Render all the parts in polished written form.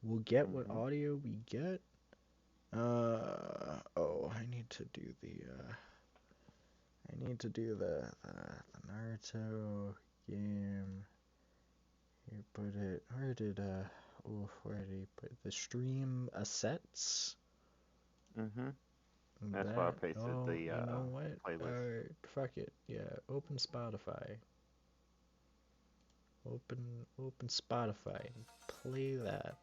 We'll get what Mm-hmm. audio we get. Oh, I need to do the Naruto game. Here, put it. Where did he put the stream assets? Mm-hmm. That's why I That. pasted Oh, the you know what? playlist. Fuck it. Yeah, open Spotify. Open Spotify and play that.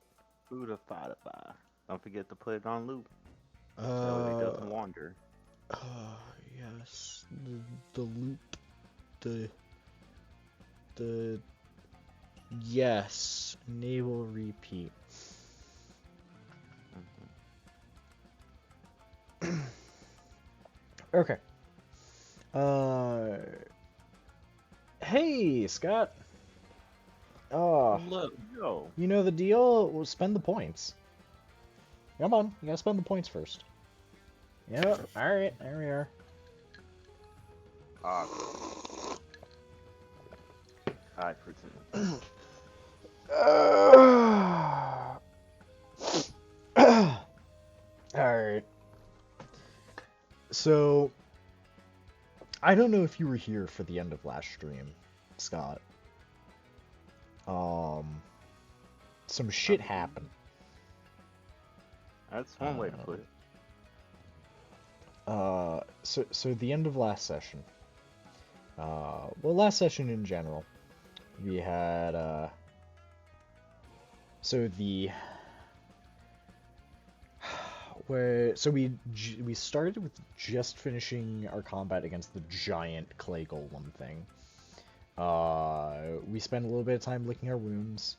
Who the Spotify? Don't forget to put it on loop so it Uh, doesn't wander. yes. The loop. The the yes. Enable repeat. Mm-hmm. Okay. Uh, hey Scott. Oh, Hello, yo. you know the deal. We'll spend the points. Come on, you gotta spend the points first. Yep. All right, there we are. Awesome. I present. All right. So I don't know if you were here for the end of last stream, Scott. Um, some I shit believe happened. that's one way to Uh, put it. so the end of last session. Well, last session in general, we had so the we started with just finishing our combat against the giant clay golem thing. We spent a little bit of time licking our wounds.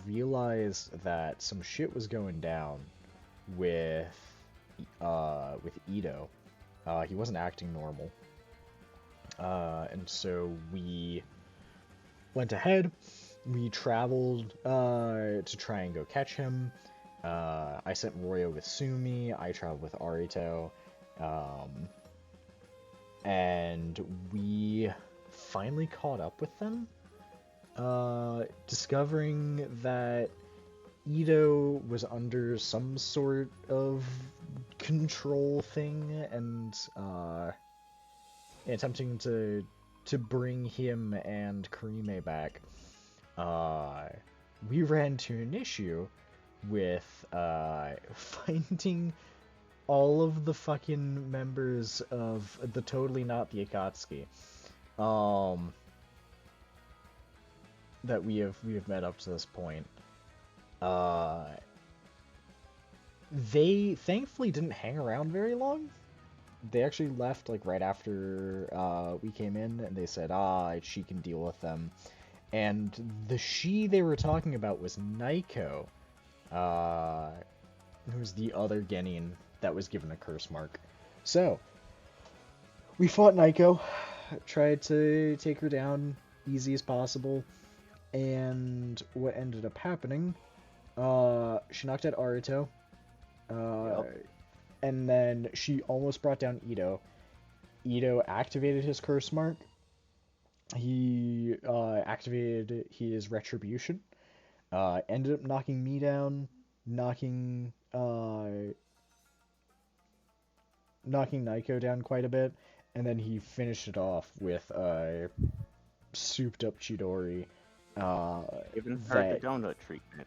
Realized that some shit was going down with with Ito. He wasn't acting normal. And so we went ahead. We traveled to try and go catch him. I sent Royo with Sumi. I traveled with Arito. Um, and we finally caught up with them, discovering that Ito was under some sort of control thing and attempting to bring him and Karime back. Uh, we ran into an issue with finding all of the fucking members of the Totally Not the Akatsuki um, that we have met up to this point. Uh, they thankfully didn't hang around very long. They actually left like right after we came in, and they said, she can deal with them. And the she they were talking about was Naiko, uh, who's the other Genin that was given a curse mark. So we fought Naiko, tried to take her down easy as possible, and what ended up happening, she knocked out Arito, uh, Yep. and then she almost brought down Ito. Ito activated his curse mark. He activated his retribution. Ended up knocking me down, knocking knocking Naiko down quite a bit, and then he finished it off with a souped up Chidori. Uh, Giving her the that donut treatment.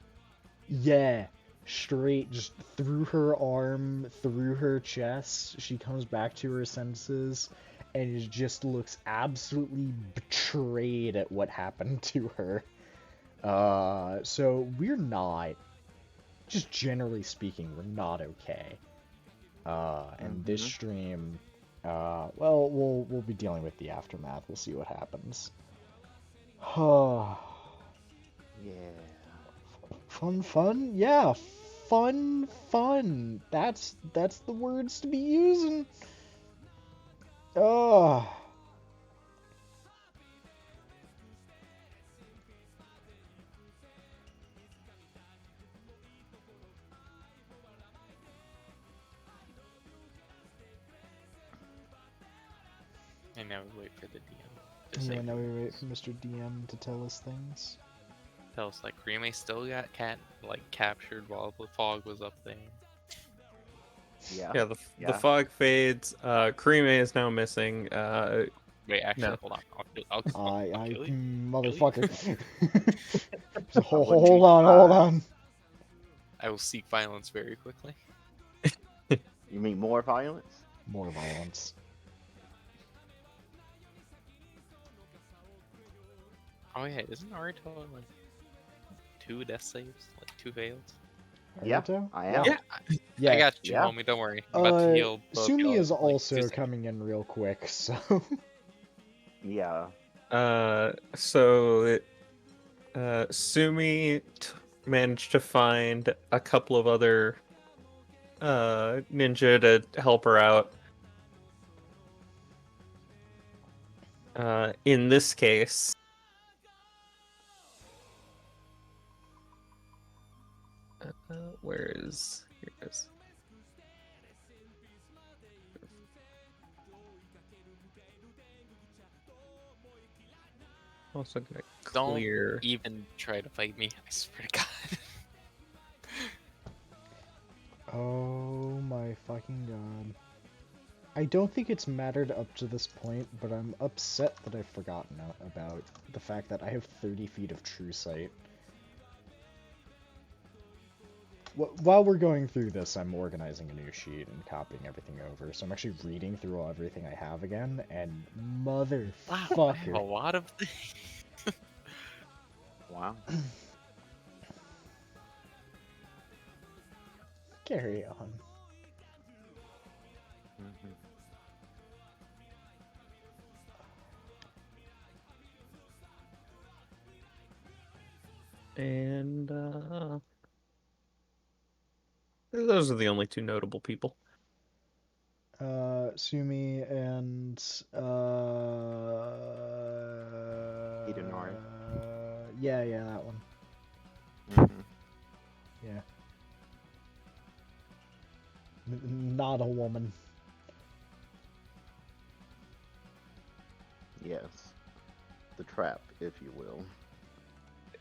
Yeah, straight just through her arm, through her chest. She comes back to her senses and it just looks absolutely betrayed at what happened to her. So we're not, just generally speaking, we're not okay. And this Mm-hmm. stream, well, we'll be dealing with the aftermath. We'll see what happens. Yeah. Fun, yeah, fun. That's the words to be using. Oh, And now we wait for the DM to yeah. say Now we wait for things. Mr. DM to tell us things. tell us, like, Rime still got captured while the fog was up there. Yeah. Yeah, the fog fades. Creamy is now missing. Wait, actually, No. hold on. I'll kill you. Motherfucker. wouldn't be Hold surprised. on. I will seek violence very quickly. You mean more violence? More violence. Oh yeah, isn't Naruto like 2 death saves, like 2 fails? Yeah, Naruto? I am. Yeah. Yeah. I got you, Yeah. homie. Don't worry. I'm about to heal both Sumi y'all is in, like, 2 also seconds. coming in real quick, so. Yeah. So Sumi managed to find a couple of other ninja to help her out. In this case, where is here it is. Also gonna clear. Don't even try to fight me. I swear to God. Oh my fucking god. I don't think it's mattered up to this point, but I'm upset that I've forgotten about the fact that I have 30 feet of true sight. While we're going through this, I'm organizing a new sheet and copying everything over, so I'm actually reading through everything I have again, and Wow, I have a motherfucker. lot of things. Wow. Carry on. Mhm. And those are the only 2 notable people. Sumi and Itanari. yeah, that one. Mhm. Yeah. Not a woman. Yes. The trap, if you will.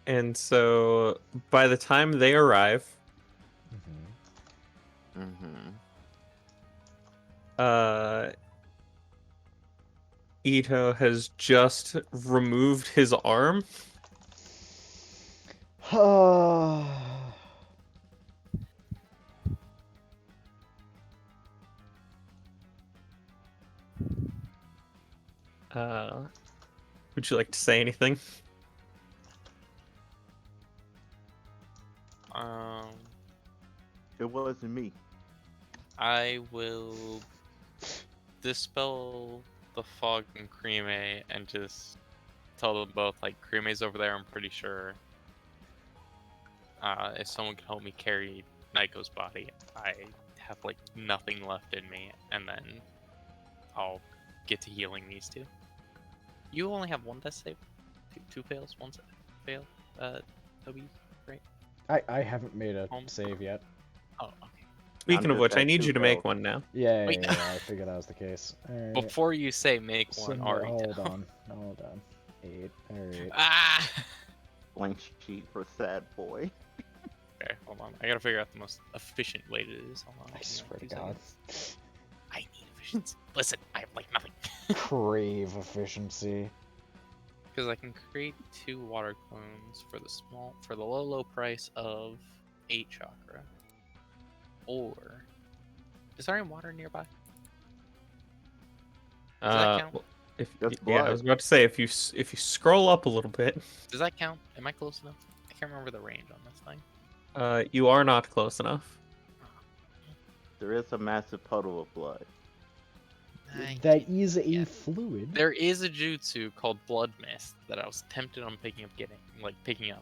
And so by the time they arrive, Mhm. Ito has just removed his arm. Would you like to say anything? It wasn't me. I will dispel the fog and Creme and just tell them both, like, Creme's over there, I'm pretty sure. If someone can help me carry Naiko's body, I have, like, nothing left in me, and then I'll get to healing these 2. You only have 1 death save? 2 fails? 1 fail? Toby, right? I haven't made a save yet. Oh, okay. Speaking of just which, I at need 2 you to make fails. one now. Yeah, Wait. I figured that was the case. Alright. Before you say make one, Submit, Ari. hold on. 8. Alright. Ah! Blank sheet for sad boy. Okay, hold on. I gotta figure out the most efficient way to do this. Hold on. I swear to 2 God. seconds. I need efficiency. Listen, I have, like, nothing. Crave efficiency. Because I can create 2 water clones for the low price of 8 chakra. Or is there any water nearby? Does that count? Well, That's I blood. was about to say if you scroll up a little bit, Does that count? Am I close enough? I can't remember the range on this thing. you are not close enough. There is a massive puddle of blood. That is a Yeah. fluid. There is a jutsu called Blood Mist that I was tempted on picking up,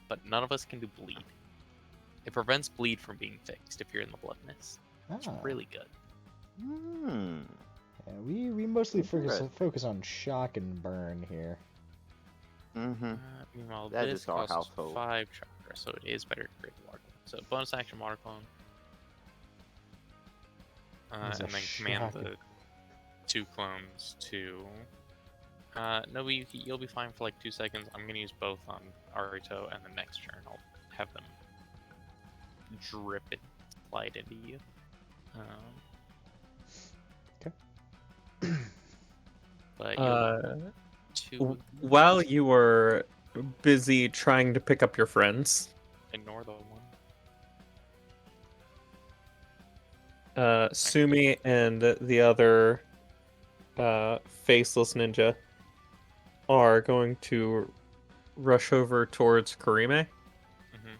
but none of us can do bleed. It prevents bleed from being fixed if you're in the Blood Mist. It's really good. Yeah, we mostly focus on shock and burn here. Meanwhile, That this is our costs household. 5 chakra, so it is better to create the water clone. So bonus action water clone. He's And a then command shocker. the 2 clones to No, you'll be fine for like 2 seconds. I'm gonna use both on Arito, and the next turn I'll have them drip and slide into you. Okay. But you'll While you were busy trying to pick up your friends, ignore the one. Sumi and the other faceless ninja are going to rush over towards Karime Mm-hmm.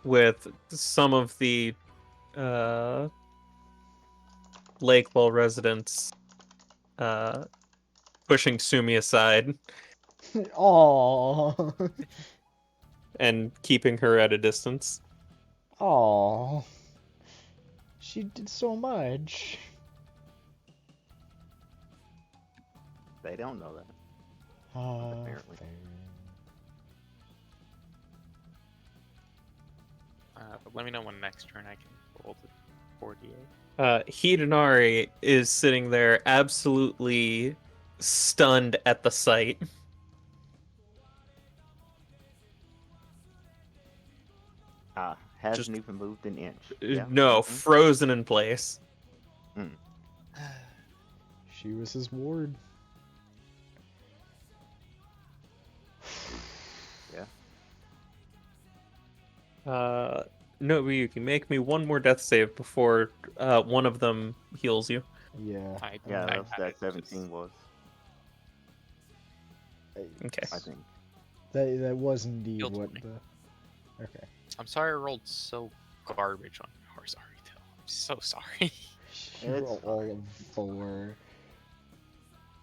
with some of the Lakewell residents pushing Sumi aside Aww. and keeping her at a distance. Aww. She did so much. They don't know that. Apparently. Fair. But let me know when next turn I can roll to 48. Hidenari is sitting there absolutely stunned at the sight. Hasn't even moved an inch. No, frozen in place. She was his ward. No, you can make me one more death save before one of them heals you. Yeah. That's that 17 was. Okay. I think. That was indeed Healed what me. the. Okay. I'm sorry I rolled so garbage on yours, Arito. I'm so sorry. You It's roll all of 4.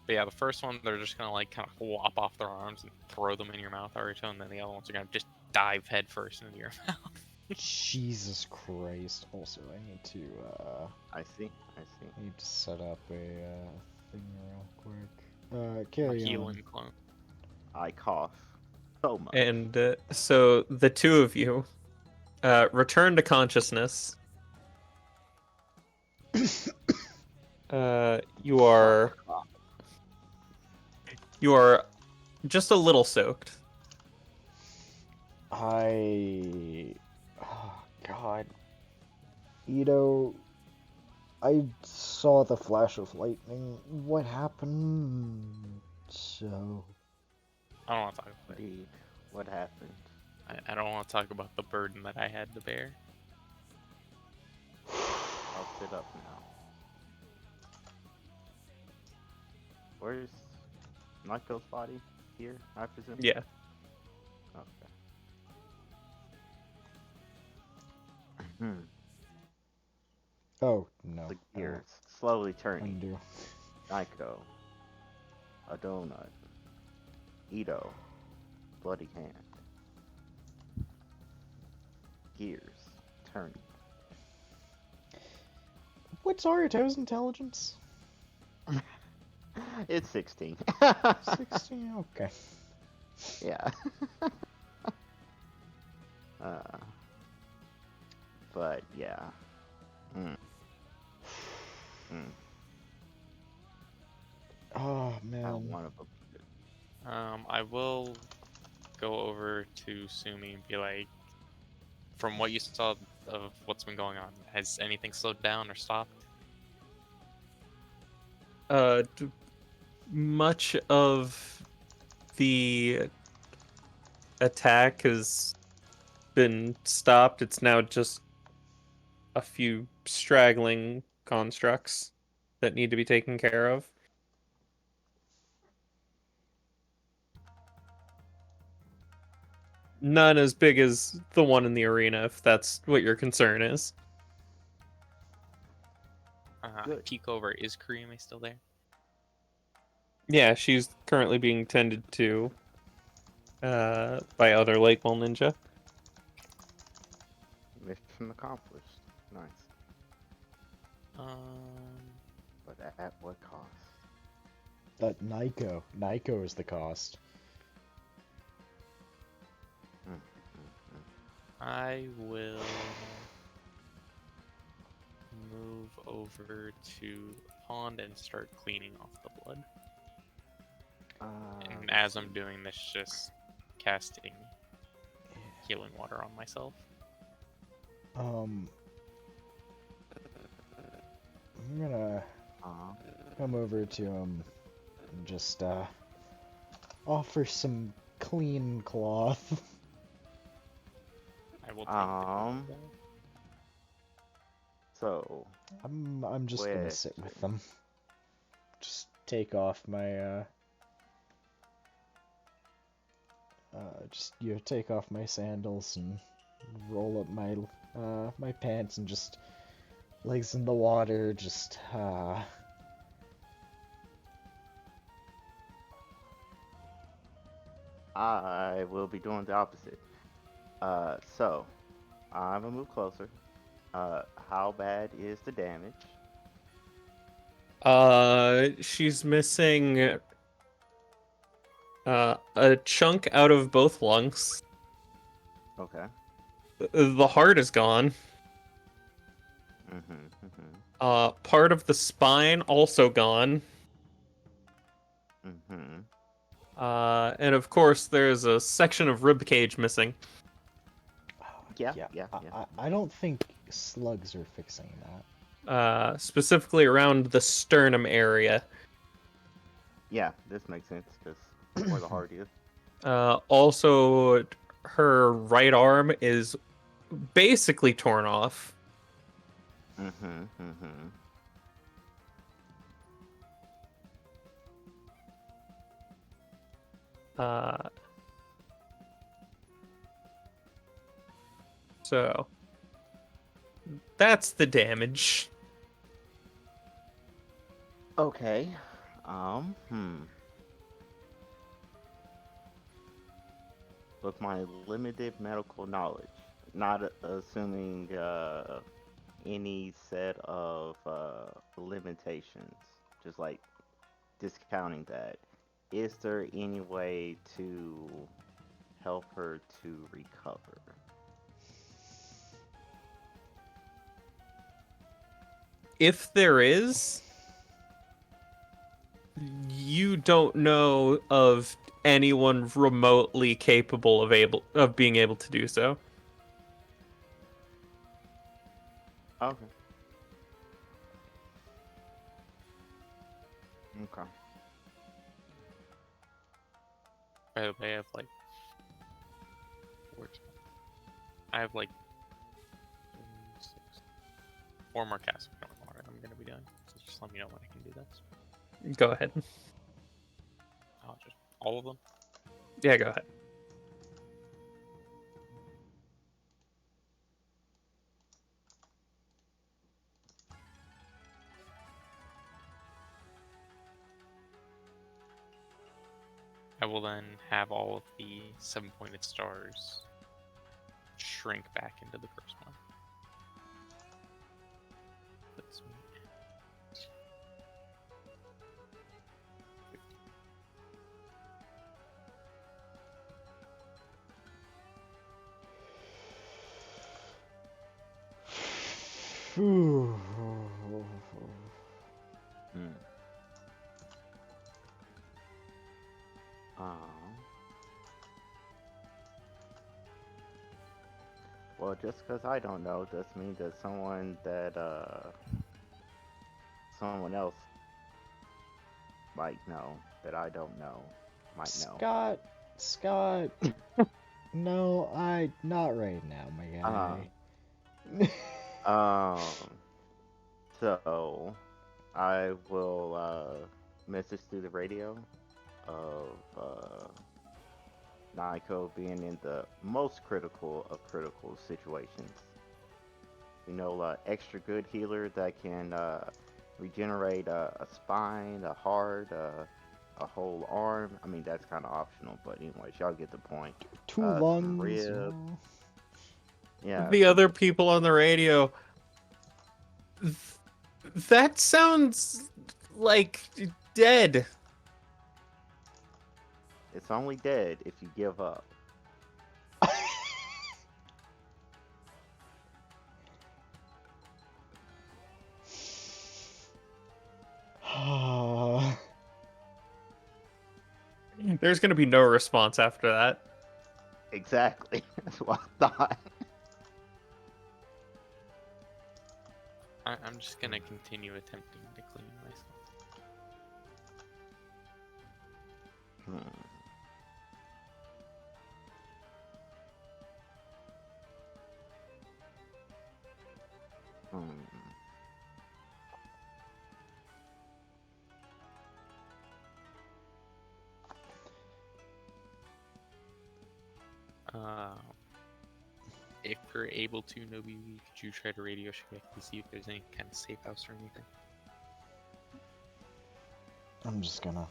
But yeah, the first one, they're just gonna like kind of lop off their arms and throw them in your mouth, Arito, and then the other ones are gonna just dive headfirst into your mouth. Jesus Christ. Also, I need to I see. set up a thing real quick. Carry on. Healing clone. I cough so much. And so the two of you return to consciousness. You are just a little soaked. Oh God. Ito, I saw the flash of lightning. What happened? So. I don't want to talk about it. Indeed. What happened? I don't want to talk about the burden that I had to bear. I'll sit up now. Where's Nako's body? Here, I presume? Yeah. Okay. Oh no. The gears slowly turning. Undo. Niko. A donut. Ito. Bloody hand. Gears turning. What's Arito's intelligence? It's 16. 16. Okay. Yeah. But yeah. Oh I man. want to. I will go over to Sumi and be like, from what you saw of what's been going on, has anything slowed down or stopped? Much of the attack has been stopped. It's now just a few straggling constructs that need to be taken care of. None as big as the one in the arena, if that's what your concern is. Good. Peek over, is Karime still there? Yeah, she's currently being tended to by other Lakewell ninja. Mission accomplished. Nice. But at what cost? That Niko is the cost. I will move over to pond and start cleaning off the blood. And let's as I'm see. doing this, just casting healing water on myself. I'm gonna Uh, come over to him and just offer some clean cloth. I will take Um, the so, I'm just gonna sit with them. Just take off my take off my sandals and roll up my pants and just legs in the water, just I will be doing the opposite. So, I'm gonna move closer. How bad is the damage? She's missing a chunk out of both lungs. Okay. The heart is gone. Mm-hmm. Part of the spine also gone. Mm-hmm. And of course there's a section of rib cage missing. Yeah, yeah. yeah, yeah. I don't think slugs are fixing that. Specifically around the sternum area. Yeah, this makes sense because where the heart is. Also, her right arm is basically torn off. Mm-hmm. Mm-hmm. Uh, so that's the damage. Okay. Hmm. With my limited medical knowledge, not assuming any set of limitations, just like discounting that, is there any way to help her to recover? If there is, you don't know of anyone remotely capable of being able to do so. Okay. Okay. By the way, I have like 6, 4 more casts of healing water I'm gonna be doing. So just let me know when I can do this. Go ahead. I'll just all of them. Yeah, go ahead. I will then have all of the 7-pointed stars shrink back into the first one. That's me. Phew. Hmm. Well, just because I don't know does mean that someone else might know that I don't know might know. Scott, no, not right now, my guy. So I will message through the radio of Naiko being in the most critical of critical situations. You know, extra good healer that can regenerate a spine, a heart, a whole arm. I mean, that's kind of optional, but anyways, y'all get the point. Two Some lungs. ribs. Yeah. The other people on the radio. That sounds like dead. It's only dead if you give up. There's gonna be no response after that. Exactly. That's what I thought. I'm just gonna continue attempting to clean myself. Hmm. Hmm. Uh, if you're able to, Nobi, could you try to radio Shigeki to see if there's any kind of safe house or anything? I'm just gonna.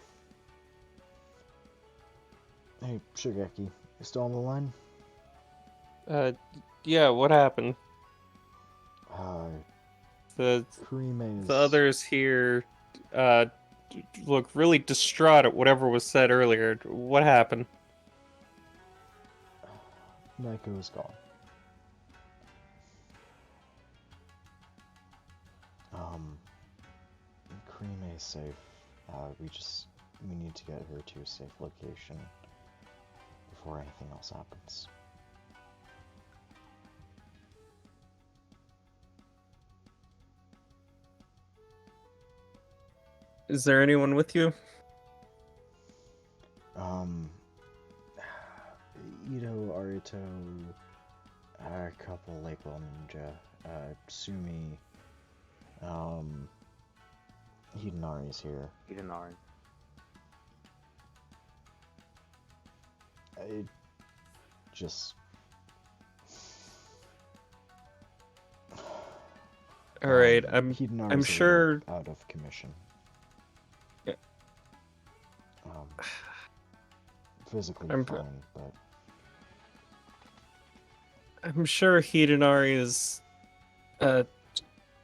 Hey, Shigeki, you still on the line? Yeah, what happened? Uh, The Kurime the is. others here uh look really distraught at whatever was said earlier. What happened? Naiko is gone. Kurime is safe. We need to get her to a safe location before anything else happens. Is there anyone with you? Ito, Arito, a couple Lakewell Ninja, Sumi, Hidenari's here. Hidenari. I just... All right, I'm Hidenari's I'm a sure little out of commission. Yeah. Physically I'm fine, but I'm sure Hidenari is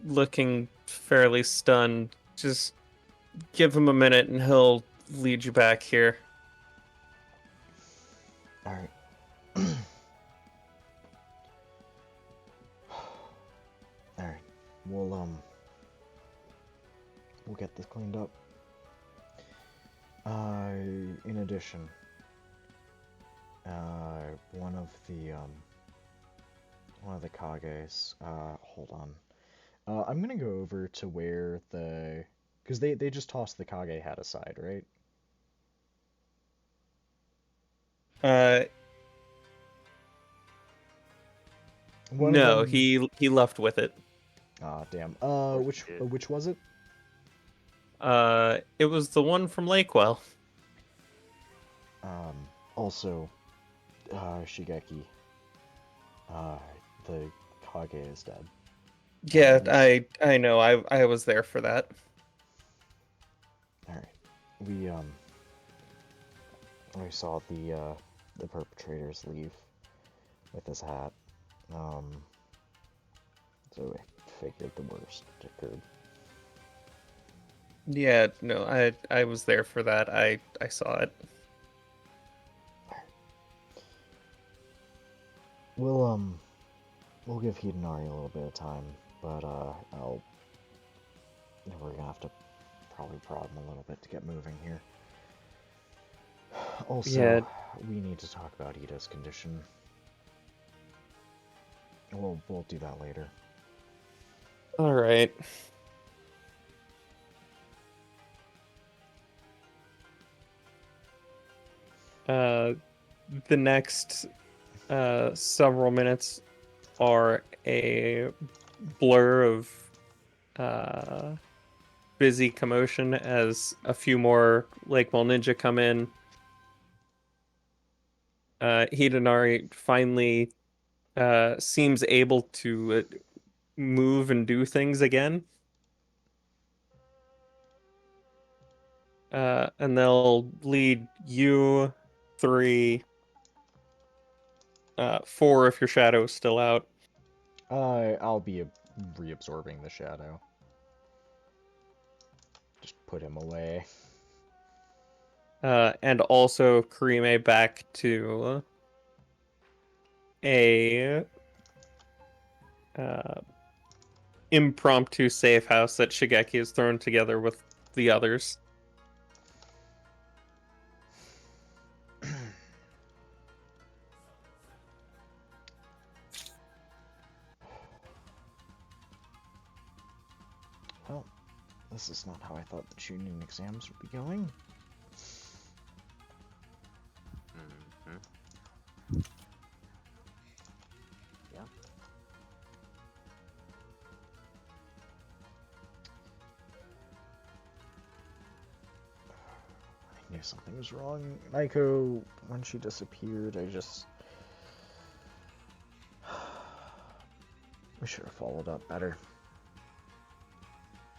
looking fairly stunned. Just give him a minute and he'll lead you back here. alright. Alright, we'll get this cleaned up. In addition, one of the Kages, hold on. I'm gonna go over to where because they just tossed the Kage hat aside, right? One of No, them. he left with it. Ah, damn. Yes, it is. Which was it? It was the one from Lakewell. Also, Shigeki. The Kage is dead. Yeah, He's- I know. I was there for that. Alright. We saw the perpetrators leave with his hat. So I figured the worst occurred. Yeah, no, I was there for that. I saw it. We'll give Hidenari a little bit of time, but we're gonna have to probably prod him a little bit to get moving here. Also, Yeah. we need to talk about Ida's condition. We'll do that later. All right. The next several minutes are a blur of busy commotion as a few more Lakewell Ninja come in. Hidenari finally seems able to move and do things again. And they'll lead you 3, 4 if your shadow is still out. I'll be reabsorbing the shadow. Just put him away. And also Karime back to a impromptu safe house that Shigeki has thrown together with the others. this is not how I thought the tuning exams would be going. Mm-hmm. Yeah. I knew something was wrong. Naiko, when she disappeared, we should have followed up better.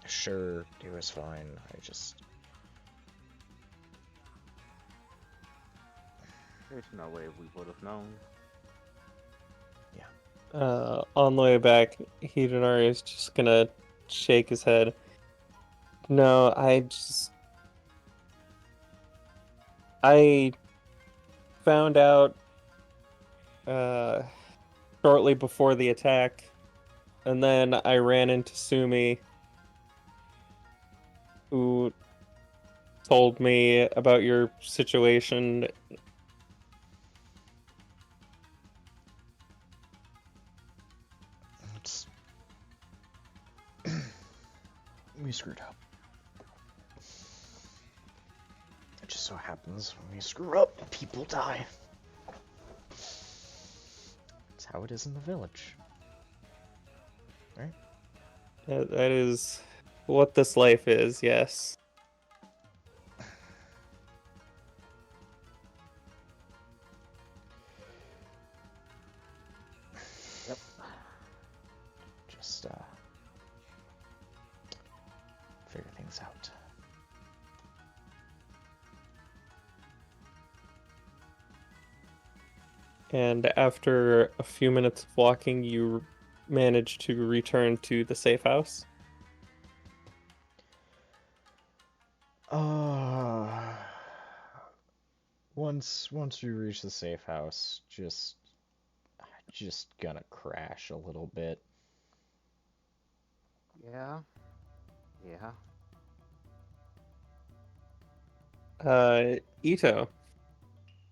Sure, it was fine. There's no way we would have known. On the way back, Hidenari is just gonna shake his head. No, I found out shortly before the attack, and then I ran into Sumi, who told me about your situation. We screwed up. It just so happens when we screw up, people die. That's how it is in the village. Right? That is what this life is, yes. Yep. Just, figure things out. And after a few minutes of walking, you manage to return to the safe house. Once we reach the safe house, just gonna crash a little bit. Yeah. Ito,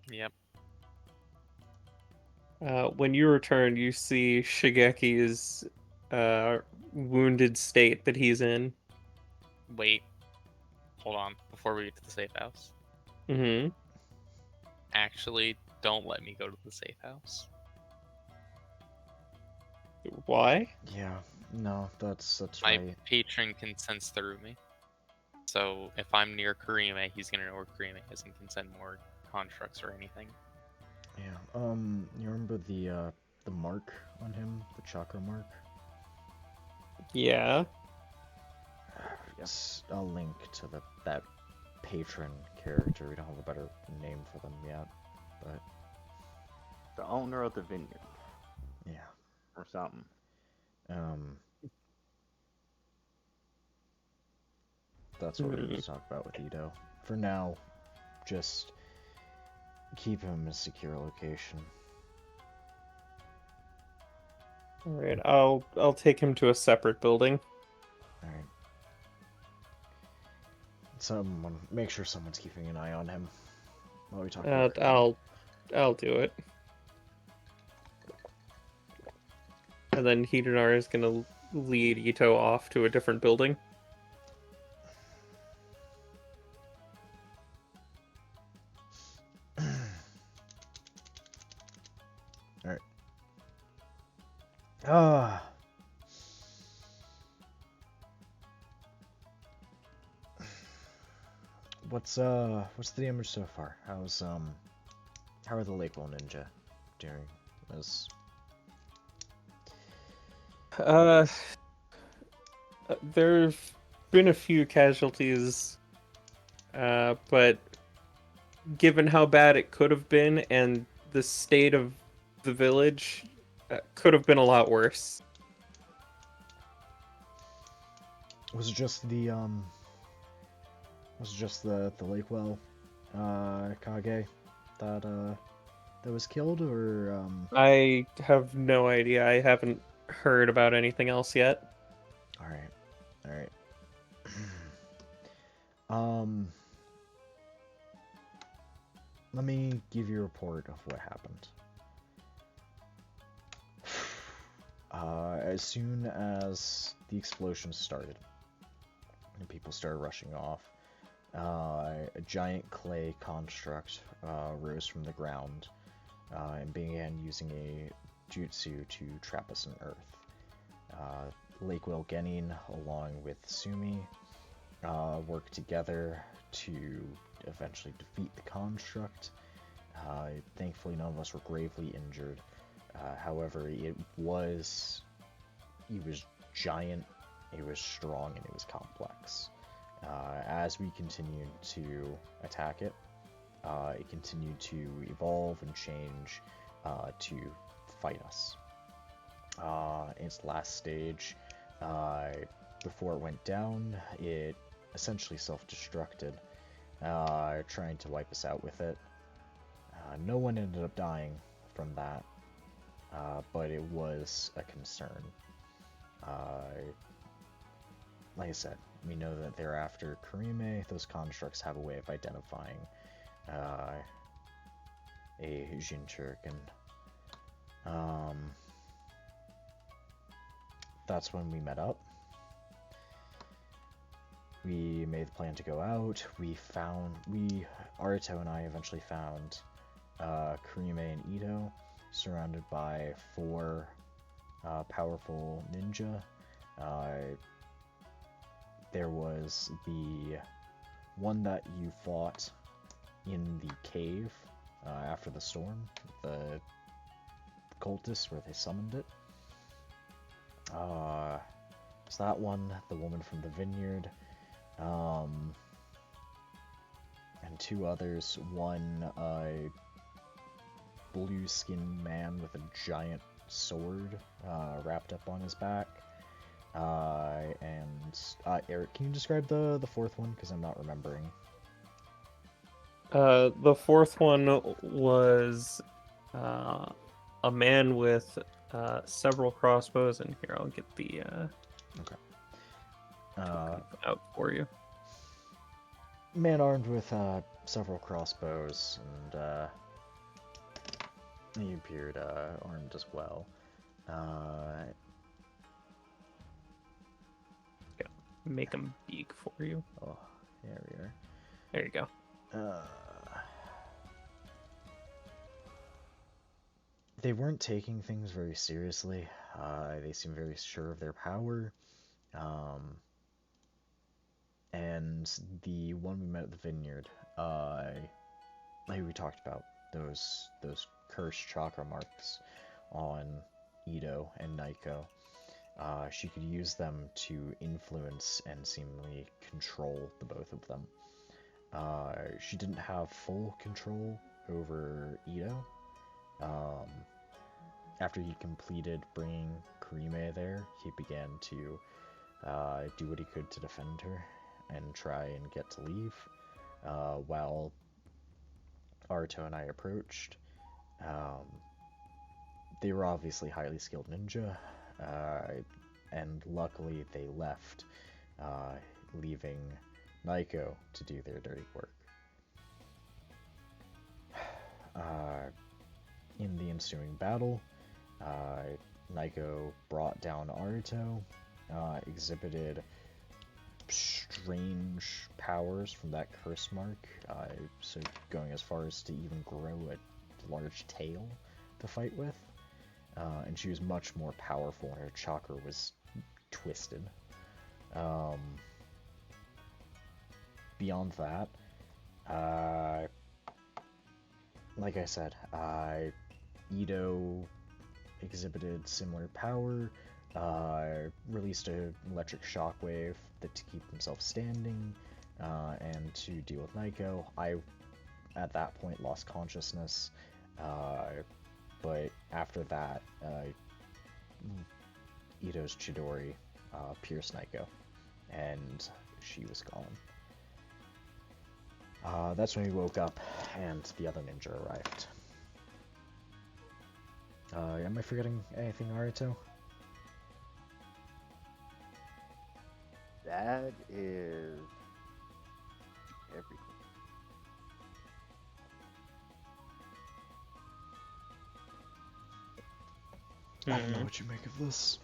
Yep. when you return, you see Shigeki's wounded state that he's in. Wait. Hold on. Before we get to the safe house. Mm-hmm. Actually, don't let me go to the safe house. Why? Yeah, no, that's My right. patron can sense through me. So if I'm near Karime, he's gonna know where Karime is and can send more constructs or anything. Yeah. You remember the mark on him, the chakra mark? Yeah. Yes, a link to that patron character. We don't have a better name for them yet, but The owner of the vineyard yeah. or something. That's what we need to talk about with Ito. For now, just keep him in a secure location. All right, I'll take him to a separate building. All right. Make sure someone's keeping an eye on him while we talk about Karime. I'll do it. And then Hidenari is gonna lead Ito off to a different building. Alright. Ah. What's the damage so far? How are the Lakewell Ninja doing this? There've been a few casualties, but given how bad it could have been and the state of the village, could have been a lot worse. Was it just the Lakewell Kage that was killed, or I have no idea. I haven't heard about anything else yet. all right. Let me give you a report of what happened. As soon as the explosion started, and people started rushing off. A giant clay construct rose from the ground and began using a jutsu to trap us in Earth. Lake Wilgenin, along with Sumi, worked together to eventually defeat the construct. Thankfully, none of us were gravely injured. However, it was giant, it was strong, and it was complex. As we continued to attack it, it continued to evolve and change to fight us. In its last stage, before it went down, it essentially self-destructed, trying to wipe us out with it. No one ended up dying from that, but it was a concern. Like I said, we know that they're after Karime. Those constructs have a way of identifying a Jinchurkin. That's when we met up. We made the plan to go out. Aruto and I eventually found Karime and Ito, surrounded by 4 powerful ninja. There was the one that you fought in the cave after the storm, the cultists where they summoned it. It's that one, the woman from the vineyard, and 2 others. One, a blue-skinned man with a giant sword wrapped up on his back. And Eric, can you describe the 4th one? Because I'm not remembering. The 4th one was a man with several crossbows, and here I'll get the out for you. Man armed with several crossbows, and he appeared armed as well. Make him big for you. Oh, there we are. There you go. They weren't taking things very seriously. They seemed very sure of their power. And the one we met at the vineyard, like we talked about, those cursed chakra marks on Ito and Naiko. She could use them to influence and seemingly control the both of them. She didn't have full control over Ito. After he completed bringing Karime there, he began to do what he could to defend her and try and get to leave. While Aruto and I approached, they were obviously highly skilled ninja, and luckily they left, leaving Naiko to do their dirty work. In the ensuing battle, Naiko brought down Aruto, exhibited strange powers from that curse mark, so going as far as to even grow a large tail to fight with. And she was much more powerful, and her chakra was twisted. Beyond that, like I said, Ito exhibited similar power, released an electric shockwave to keep himself standing, and to deal with Naiko. I, at that point, lost consciousness, but after that, Ito's Chidori pierced Naiko, and she was gone. That's when we woke up, and the other ninja arrived. Am I forgetting anything, Aruto? That is everything. I don't know what you make of this.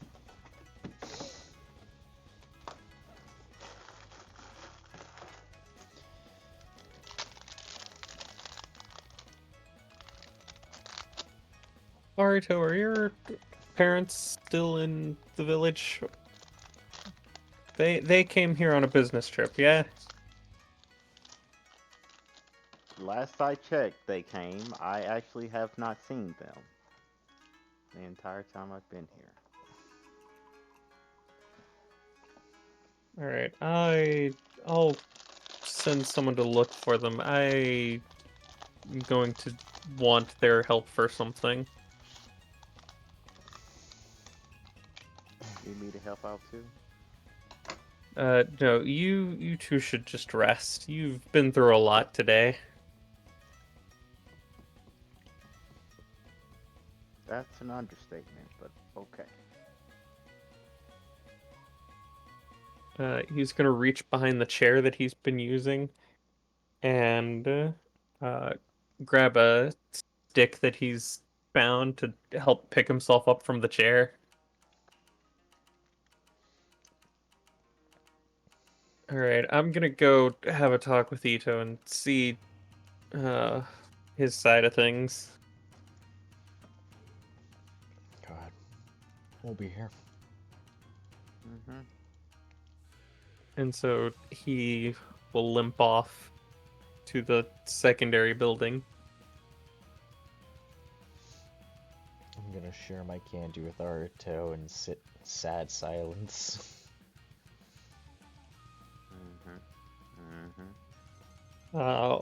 Arito, are your parents still in the village? They came here on a business trip, yeah? Last I checked, they came. I actually have not seen them the entire time I've been here. Alright, I'll send someone to look for them. I'm going to want their help for something. Need me to help out too? No, you two should just rest. You've been through a lot today. That's an understatement, but okay. He's gonna reach behind the chair that he's been using and uh, grab a stick that he's found to help pick himself up from the chair. All right, I'm gonna go have a talk with Ito and see uh, his side of things. God, we'll be here. Mm-hmm. And so he will limp off to the secondary building. I'm gonna share my candy with Arto and sit in sad silence. Mm-hmm. Mm-hmm. Uh,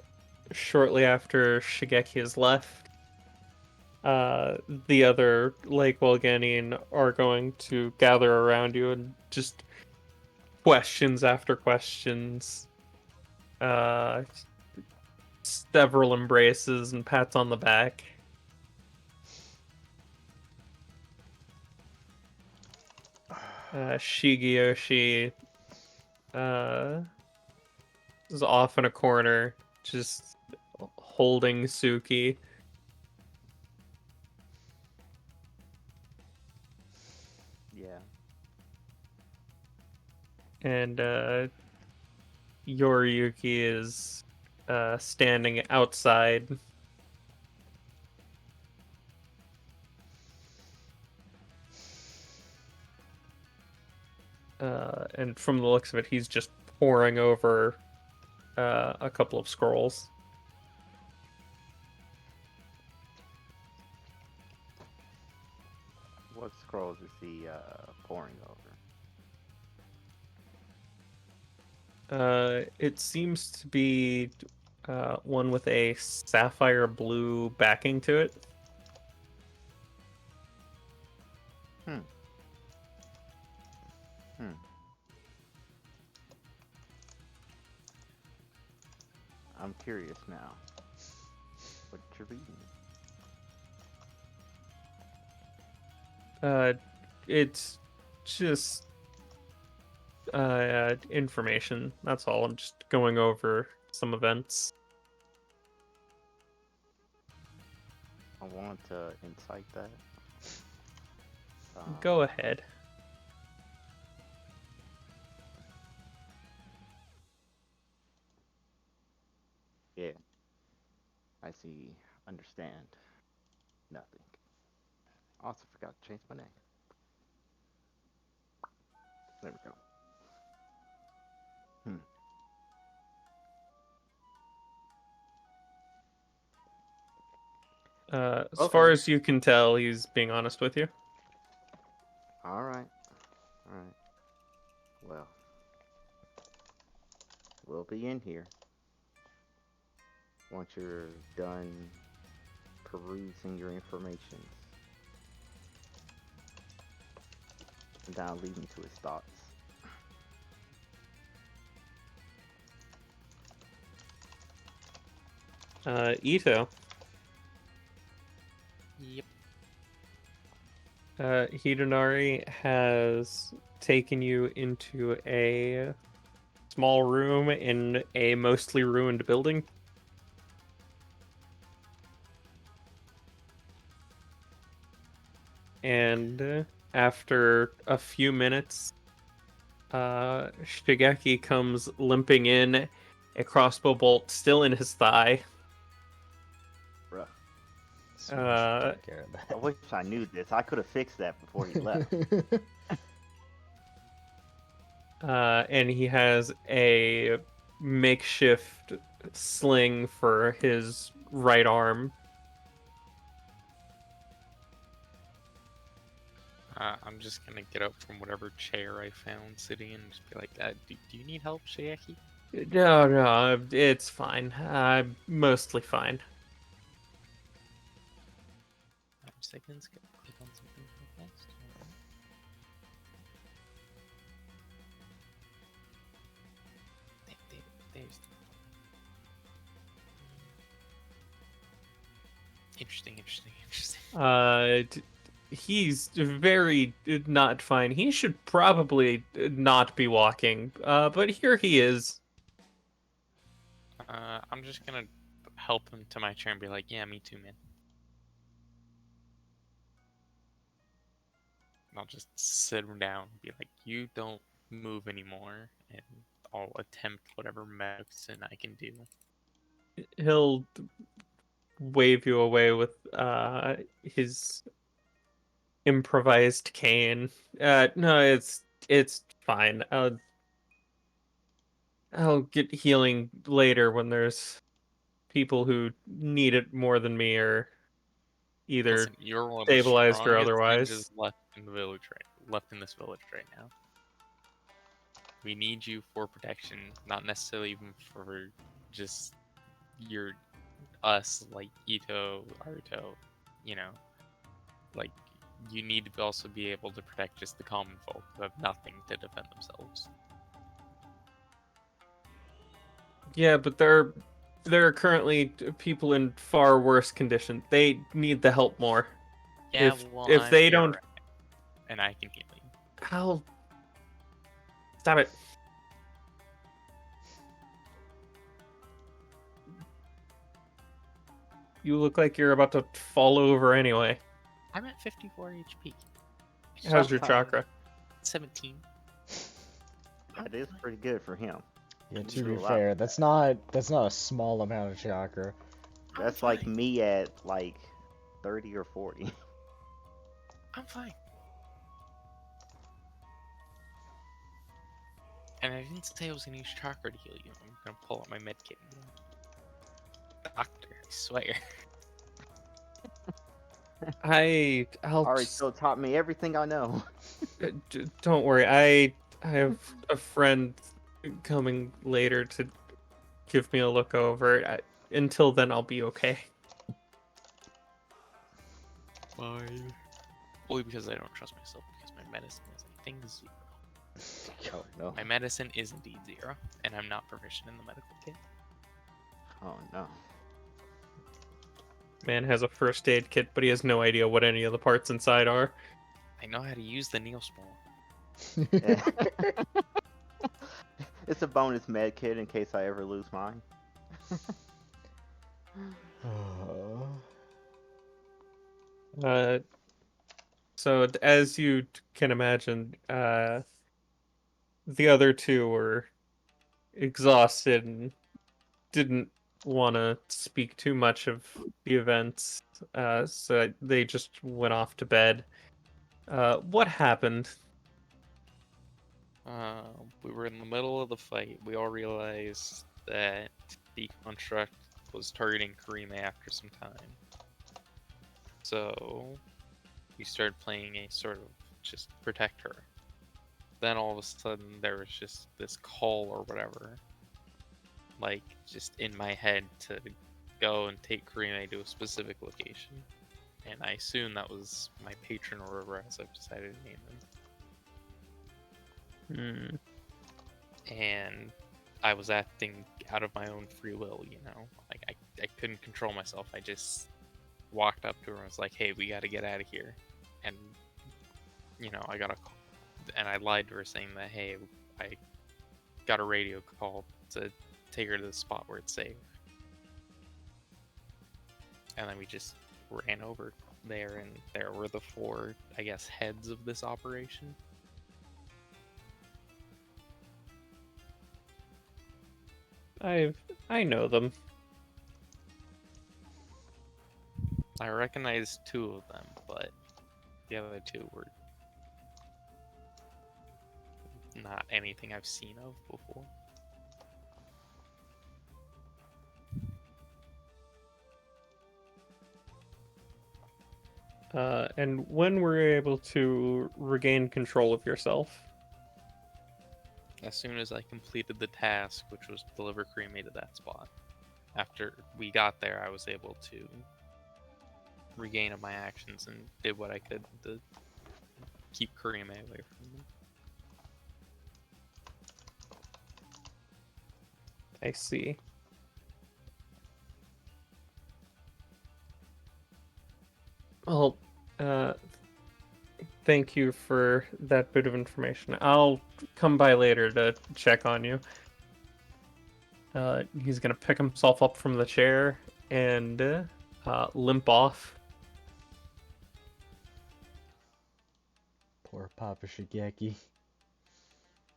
Shortly after Shigeki has left, the other Lake Walganian are going to gather around you and just questions after questions. Uh, Several embraces and pats on the back. Shigeyoshi uh, is off in a corner, just holding Suki. Yeah. And Yoriyuki is standing outside. And from the looks of it, he's just poring over a couple of scrolls. What scrolls is he pouring over? It seems to be one with a sapphire blue backing to it. Hmm. Hmm. I'm curious now. What you're reading? It's just information. That's all. I'm just going over some events. I want to incite that. Go ahead. Yeah. I see. Understand. Nothing. Also forgot to change my name. There we go. Hmm. As far Okay. as you can tell, he's being honest with you. All right. All right. Well, we'll be in here once you're done perusing your information. And now lead me to his thoughts. Ito. Yep. Hidenari has taken you into a small room in a mostly ruined building. And after a few minutes, Shigeki comes limping in, a crossbow bolt still in his thigh. Bruh. So we should take care I wish I knew this. I could have fixed that before he left. of that. And he has a makeshift sling for his right arm. I'm just gonna get up from whatever chair I found sitting and just be like, do you need help, Shiaki? No, it's fine. I'm mostly fine. 5 seconds, click on something real fast. There's interesting. He's very not fine. He should probably not be walking. But here he is. I'm just gonna help him to my chair and be like, yeah, me too, man. And I'll just sit him down and be like, you don't move anymore, and I'll attempt whatever medicine I can do. He'll wave you away with his improvised cane. No, it's fine. I'll get healing later when there's people who need it more than me, or either Listen, you're one of the stabilized or strongest otherwise. ninjas left in this village right now. We need you for protection, not necessarily even for just us, like Ito, Aruto, you know. Like, you need to also be able to protect just the common folk who have nothing to defend themselves. Yeah, but there are currently people in far worse condition. They need the help more. Yeah, If I'm they here, don't, and I can heal you. I'll stop it. You look like you're about to fall over anyway. I'm at 54 HP. How's your chakra? 17. That is pretty good for him. Yeah, You to do be a lot fair, with that's not a small amount of chakra. That's I'm like fine. me at like 30 or 40. I'm fine. And I didn't say I was gonna use chakra to heal you. I'm gonna pull out my med kit again. Doctor, I swear. I'll Ari just, still taught me everything I know. don't worry. I have a friend coming later to give me a look over. Until then, I'll be okay. Fine. Only because I don't trust myself, because my medicine is, I think, 0. Oh no. My medicine is indeed 0, and I'm not proficient in the medical kit. Oh no. Man has a first aid kit, but he has no idea what any of the parts inside are. I know how to use the Neospore. Yeah. It's a bonus med kit in case I ever lose mine. So as you can imagine, the other two were exhausted and didn't want to speak too much of the events, so they just went off to bed. What happened? We were in the middle of the fight. We all realized that the construct was targeting Karime after some time. So we started playing a sort of just protect her. Then all of a sudden there was just this call or whatever, like just in my head to go and take Karime to a specific location. And I assume that was my patron or whatever, as I've decided to name him. And I was acting out of my own free will, you know? Like, I couldn't control myself. I just walked up to her and was like, hey, we gotta get out of here. And, you know, I got a call. And I lied to her saying that, hey, I got a radio call to take her to the spot where it's safe. And then we just ran over there, and there were the 4, I guess, heads of this operation. I know them. I recognized 2 of them, but the other 2 were not anything I've seen of before. And when were you able to regain control of yourself? As soon as I completed the task, which was deliver cremate to that spot. After we got there, I was able to regain my actions and did what I could to keep Karime away from me. I see. Well, thank you for that bit of information. I'll come by later to check on you. He's gonna pick himself up from the chair and limp off. Poor Papa Shigeki.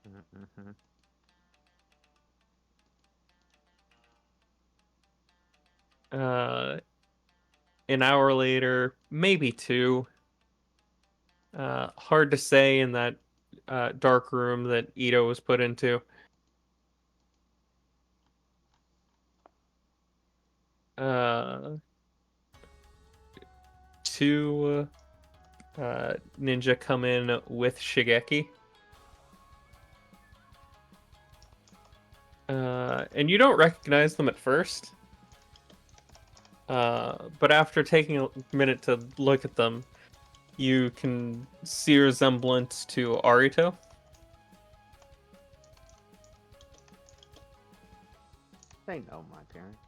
Mm-hmm. An hour later, maybe 2. Hard to say in that dark room that Ito was put into. Uh, 2 ninja come in with Shigeki. And you don't recognize them at first. But after taking a minute to look at them, you can see a resemblance to Arito. They know my parents.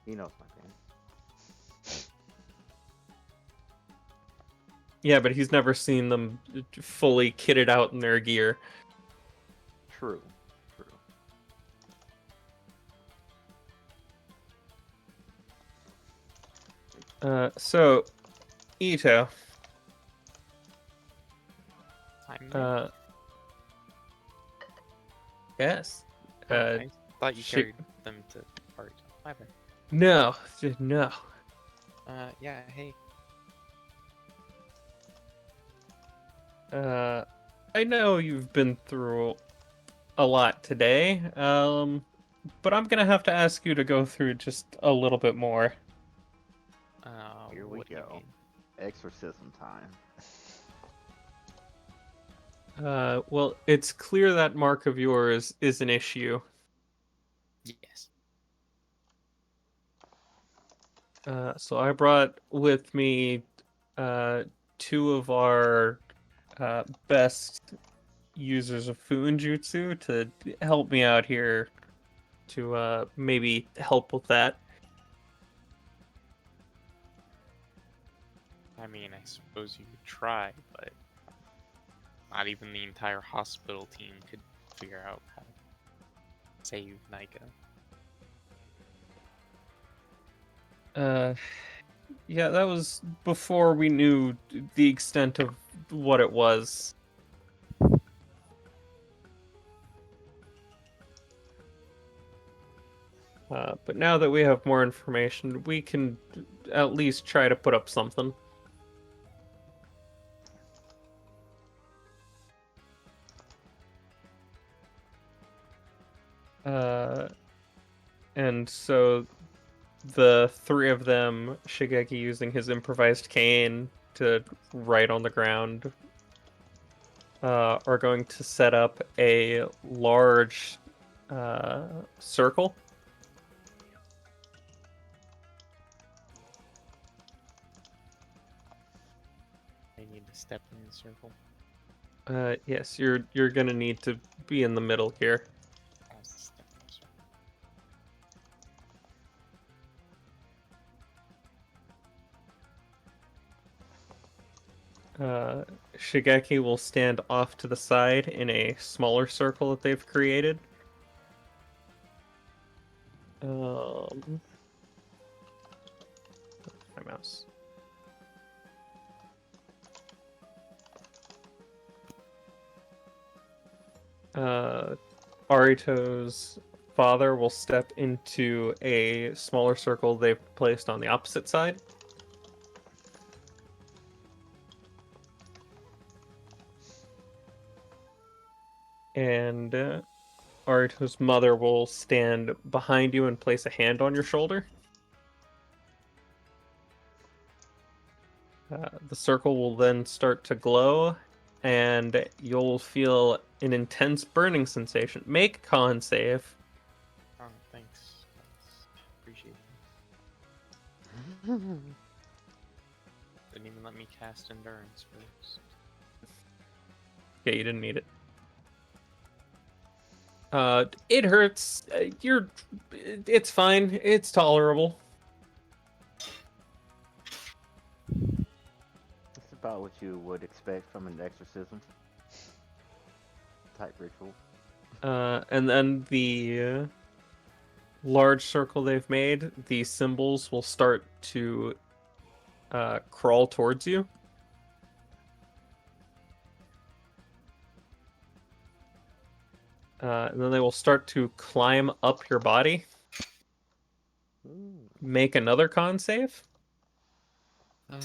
He knows my parents. Yeah, but he's never seen them fully kitted out in their gear. True. So, Ito, I'm yes. I thought you shi- carried them to Arito. My bad. No, no. Yeah, hey. I know you've been through a lot today, but I'm gonna have to ask you to go through just a little bit more. Here we What do you go. mean? Exorcism time. Well, it's clear that mark of yours is an issue. Yes. So I brought with me 2 of our best users of Fuinjutsu to help me out here to maybe help with that. I mean, I suppose you could try, but not even the entire hospital team could figure out how to save Nika. Yeah, that was before we knew the extent of what it was. But now that we have more information, we can at least try to put up something. Uh, and so the 3 of them, Shigeki using his improvised cane to write on the ground, are going to set up a large circle. I need to step in the circle. Yes, you're gonna need to be in the middle here. I'll step in the circle. Shigeki will stand off to the side in a smaller circle that they've created. My mouse. Arito's father will step into a smaller circle they've placed on the opposite side. And Arito's mother will stand behind you and place a hand on your shoulder. The circle will then start to glow, and you'll feel an intense burning sensation. Make a con save. Oh, thanks. Appreciate it. Yeah. Didn't even let me cast endurance first. Yeah, you didn't need it. It hurts. It's fine. It's tolerable. It's about what you would expect from an exorcism type ritual. And then the large circle they've made, the symbols will start to crawl towards you. And then they will start to climb up your body. Ooh. Make another con save. Oh,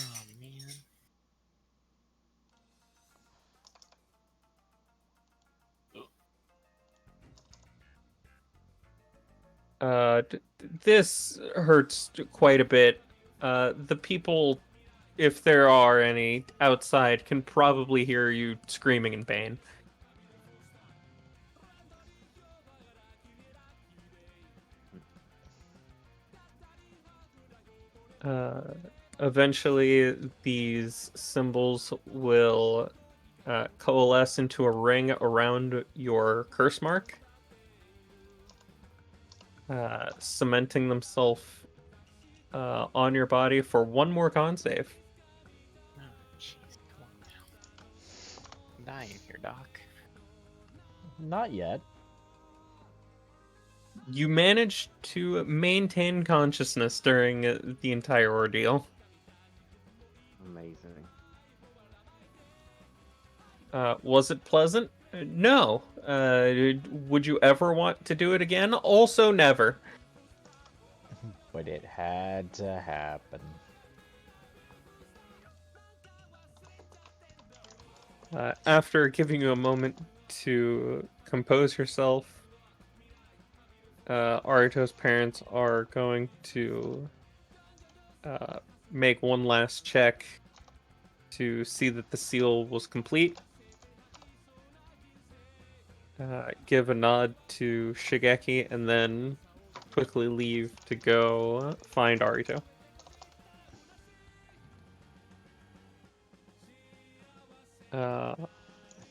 man. This hurts quite a bit. The people, if there are any outside, can probably hear you screaming in pain. Eventually, these symbols will coalesce into a ring around your curse mark, cementing themselves on your body for one more con save. Oh, jeez. Come on now. I'm dying here, Doc. Not yet. You managed to maintain consciousness during the entire ordeal. Amazing. Was it pleasant? No. Would you ever want to do it again? Also, never. But it had to happen. After giving you a moment to compose yourself, Arito's parents are going to make one last check to see that the seal was complete. Give a nod to Shigeki, and then quickly leave to go find Arito.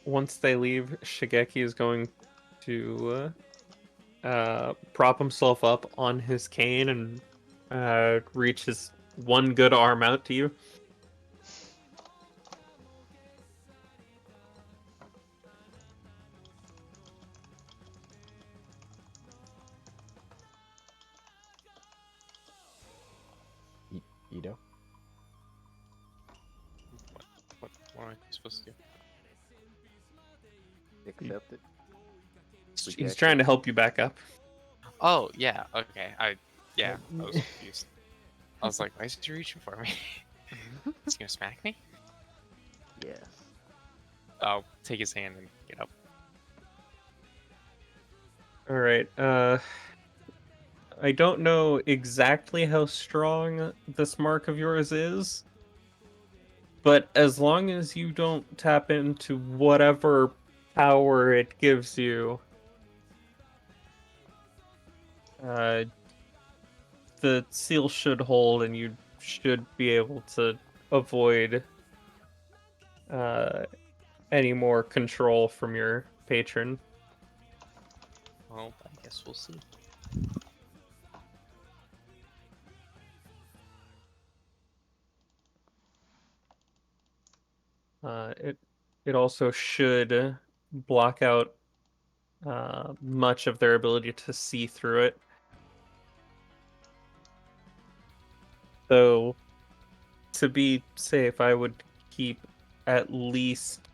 Once they leave, Shigeki is going to prop himself up on his cane and reach his one good arm out to you. Ito? What am I supposed to do? Accept it. He's trying to help you back up. Oh, yeah. Okay. I was confused. I was like, why is he reaching for me? Is he gonna smack me? Yes. I'll take his hand and get up. All right. I don't know exactly how strong this mark of yours is, but as long as you don't tap into whatever power it gives you, the seal should hold, and you should be able to avoid any more control from your patron. Well, I guess we'll see. It also should block out much of their ability to see through it. So, to be safe, I would keep at least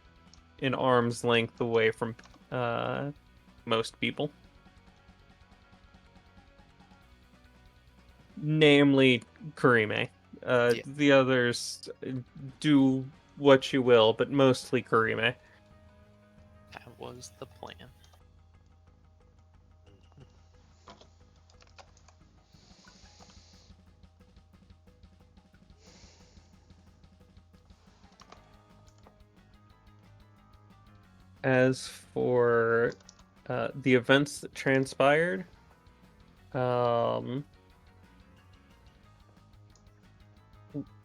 an arm's length away from most people. namely Kurime. Yeah. The others do what you will, but mostly Kurime. That was the plan. As for the events that transpired,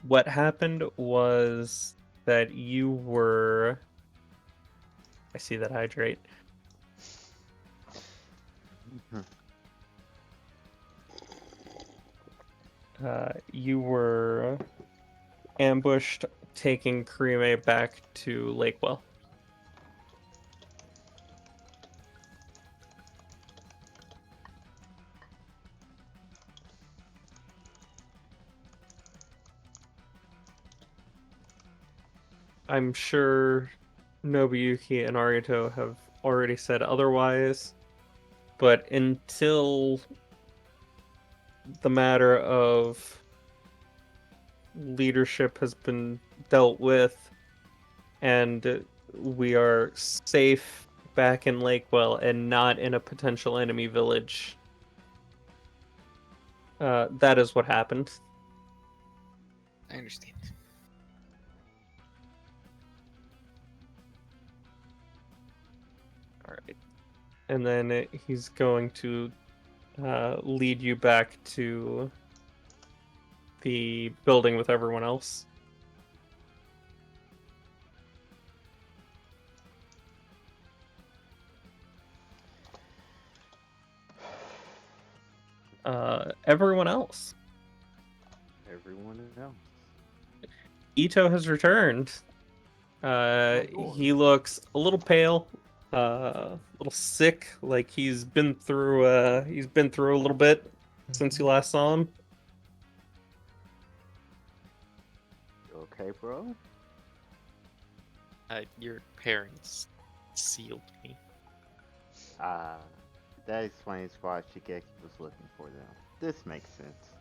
what happened was that you were. I see that hydrate. You were ambushed, taking Kurime back to Lakewell. I'm sure Nobuyuki and Arito have already said otherwise, but until the matter of leadership has been dealt with and we are safe back in Lakewell and not in a potential enemy village, that is what happened. I understand. All right. And then he's going to lead you back to the building with everyone else. Everyone else. Everyone else. Ito has returned. He looks a little pale, a little sick, like he's been through a little bit since you last saw him. You okay, bro? Your parents sealed me. That explains why Shigeki was looking for them. This makes sense.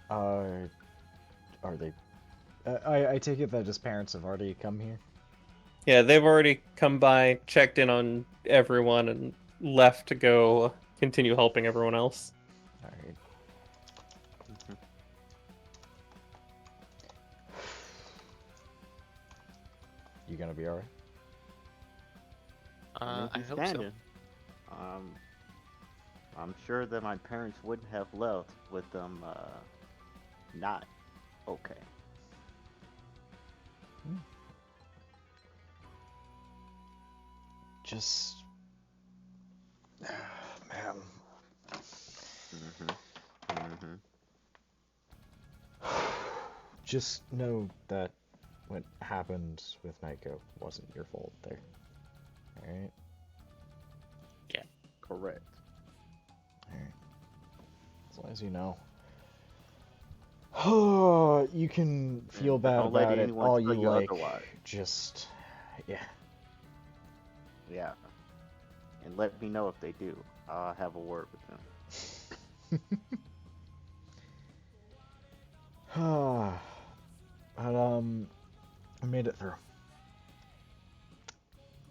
Are they? I take it that his parents have already come here. Yeah, they've already come by, checked in on everyone, and left to go continue helping everyone else. All right. You gonna be alright? I He's hope so. standing. I'm sure that my parents wouldn't have left with them not okay. Just, man. Just know that what happened with Naiko wasn't your fault there. Alright? Yeah. Correct. Alright. As long as you know. You can feel And bad don't let about it anyone all tell you you like. otherwise. Just, yeah. Yeah. And let me know if they do. I'll have a word with them. But, I made it through.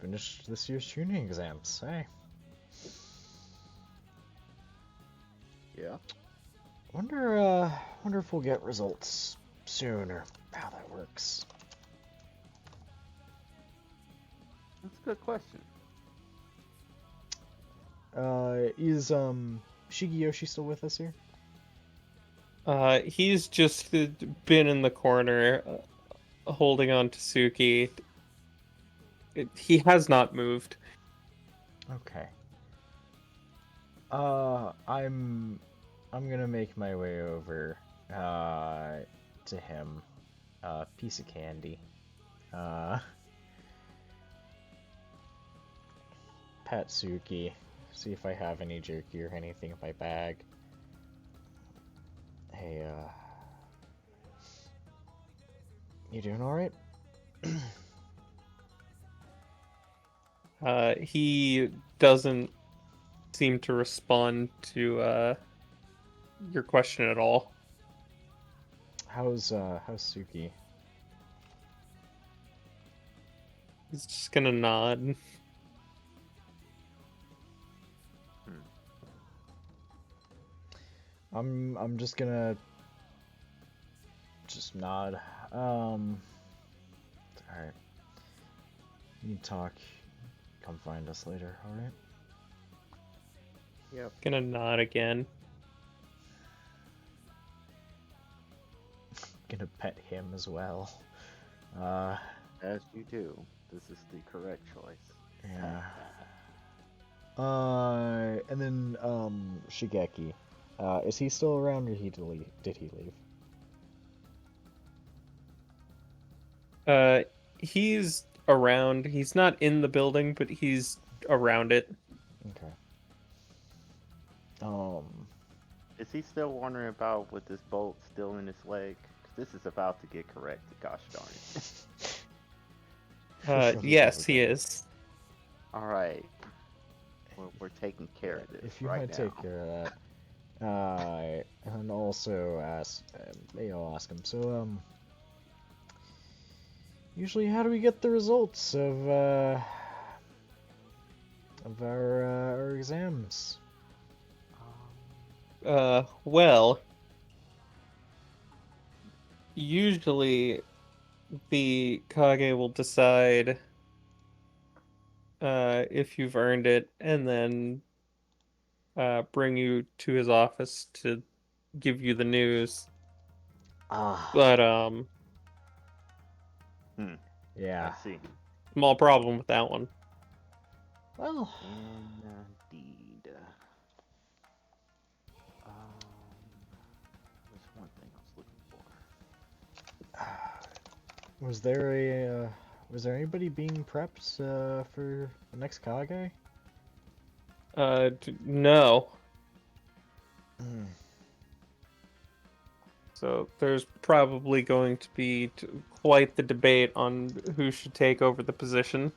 Finished this year's tuning exams, hey? Yeah. Wonder if we'll get results soon, or how that works. That's a good question. Is Shigeyoshi still with us here? He's just been in the corner, holding on to Suki. He has not moved. Okay. I'm gonna make my way over to him. Piece of candy. Pat Suki. See if I have any jerky or anything in my bag. Hey, you doing alright? He doesn't seem to respond to your question at all. How's Suki? He's just gonna nod. I'm just gonna just nod. Alright. You need to talk. Come find us later, alright? Yep. Gonna nod again. Gonna pet him as well. As you do. This is the correct choice. Yeah. And then Shigeki. Is he still around or did he leave? He's around. He's not in the building, but he's around it. Okay. Is he still wondering about with this bolt still in his leg? 'Cause this is about to get corrected. Gosh darn it. Yes, he is. All right. We're taking care of this If you right want to now. take care of that. And also ask, maybe I'll ask him. So, usually how do we get the results of our exams? Well, usually the Kage will decide if you've earned it, and then bring you to his office to give you the news. But Yeah. I see. small problem with that one. Well, Indeed. There's one thing I was looking for. was there anybody being prepped for the next Kage? No. Hmm. So there's probably going to be quite the debate on who should take over the position.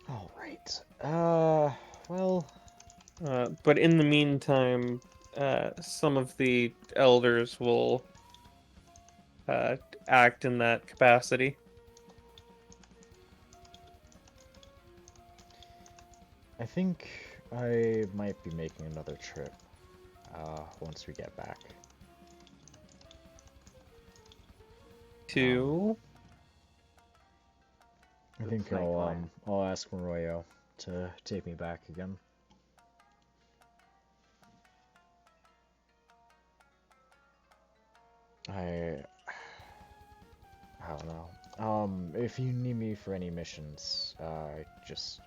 All right. Well, But in the meantime, some of the elders will act in that capacity. I think I might be making another trip once we get back. To I The think snake land. I'll ask Moroyo to take me back again. I don't know. If you need me for any missions, just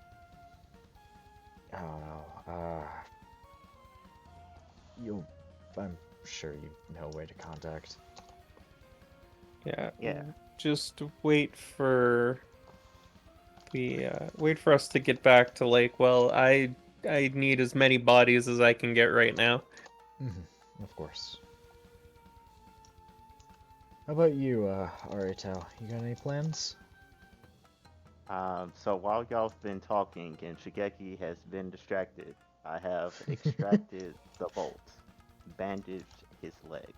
I don't know. I'm sure you know where to contact. Yeah. just wait for us to get back to Lakewell. I need as many bodies as I can get right now. Of course. How about you, Arito? You got any plans? So while y'all have been talking and Shigeki has been distracted, I have extracted the bolt, bandaged his leg.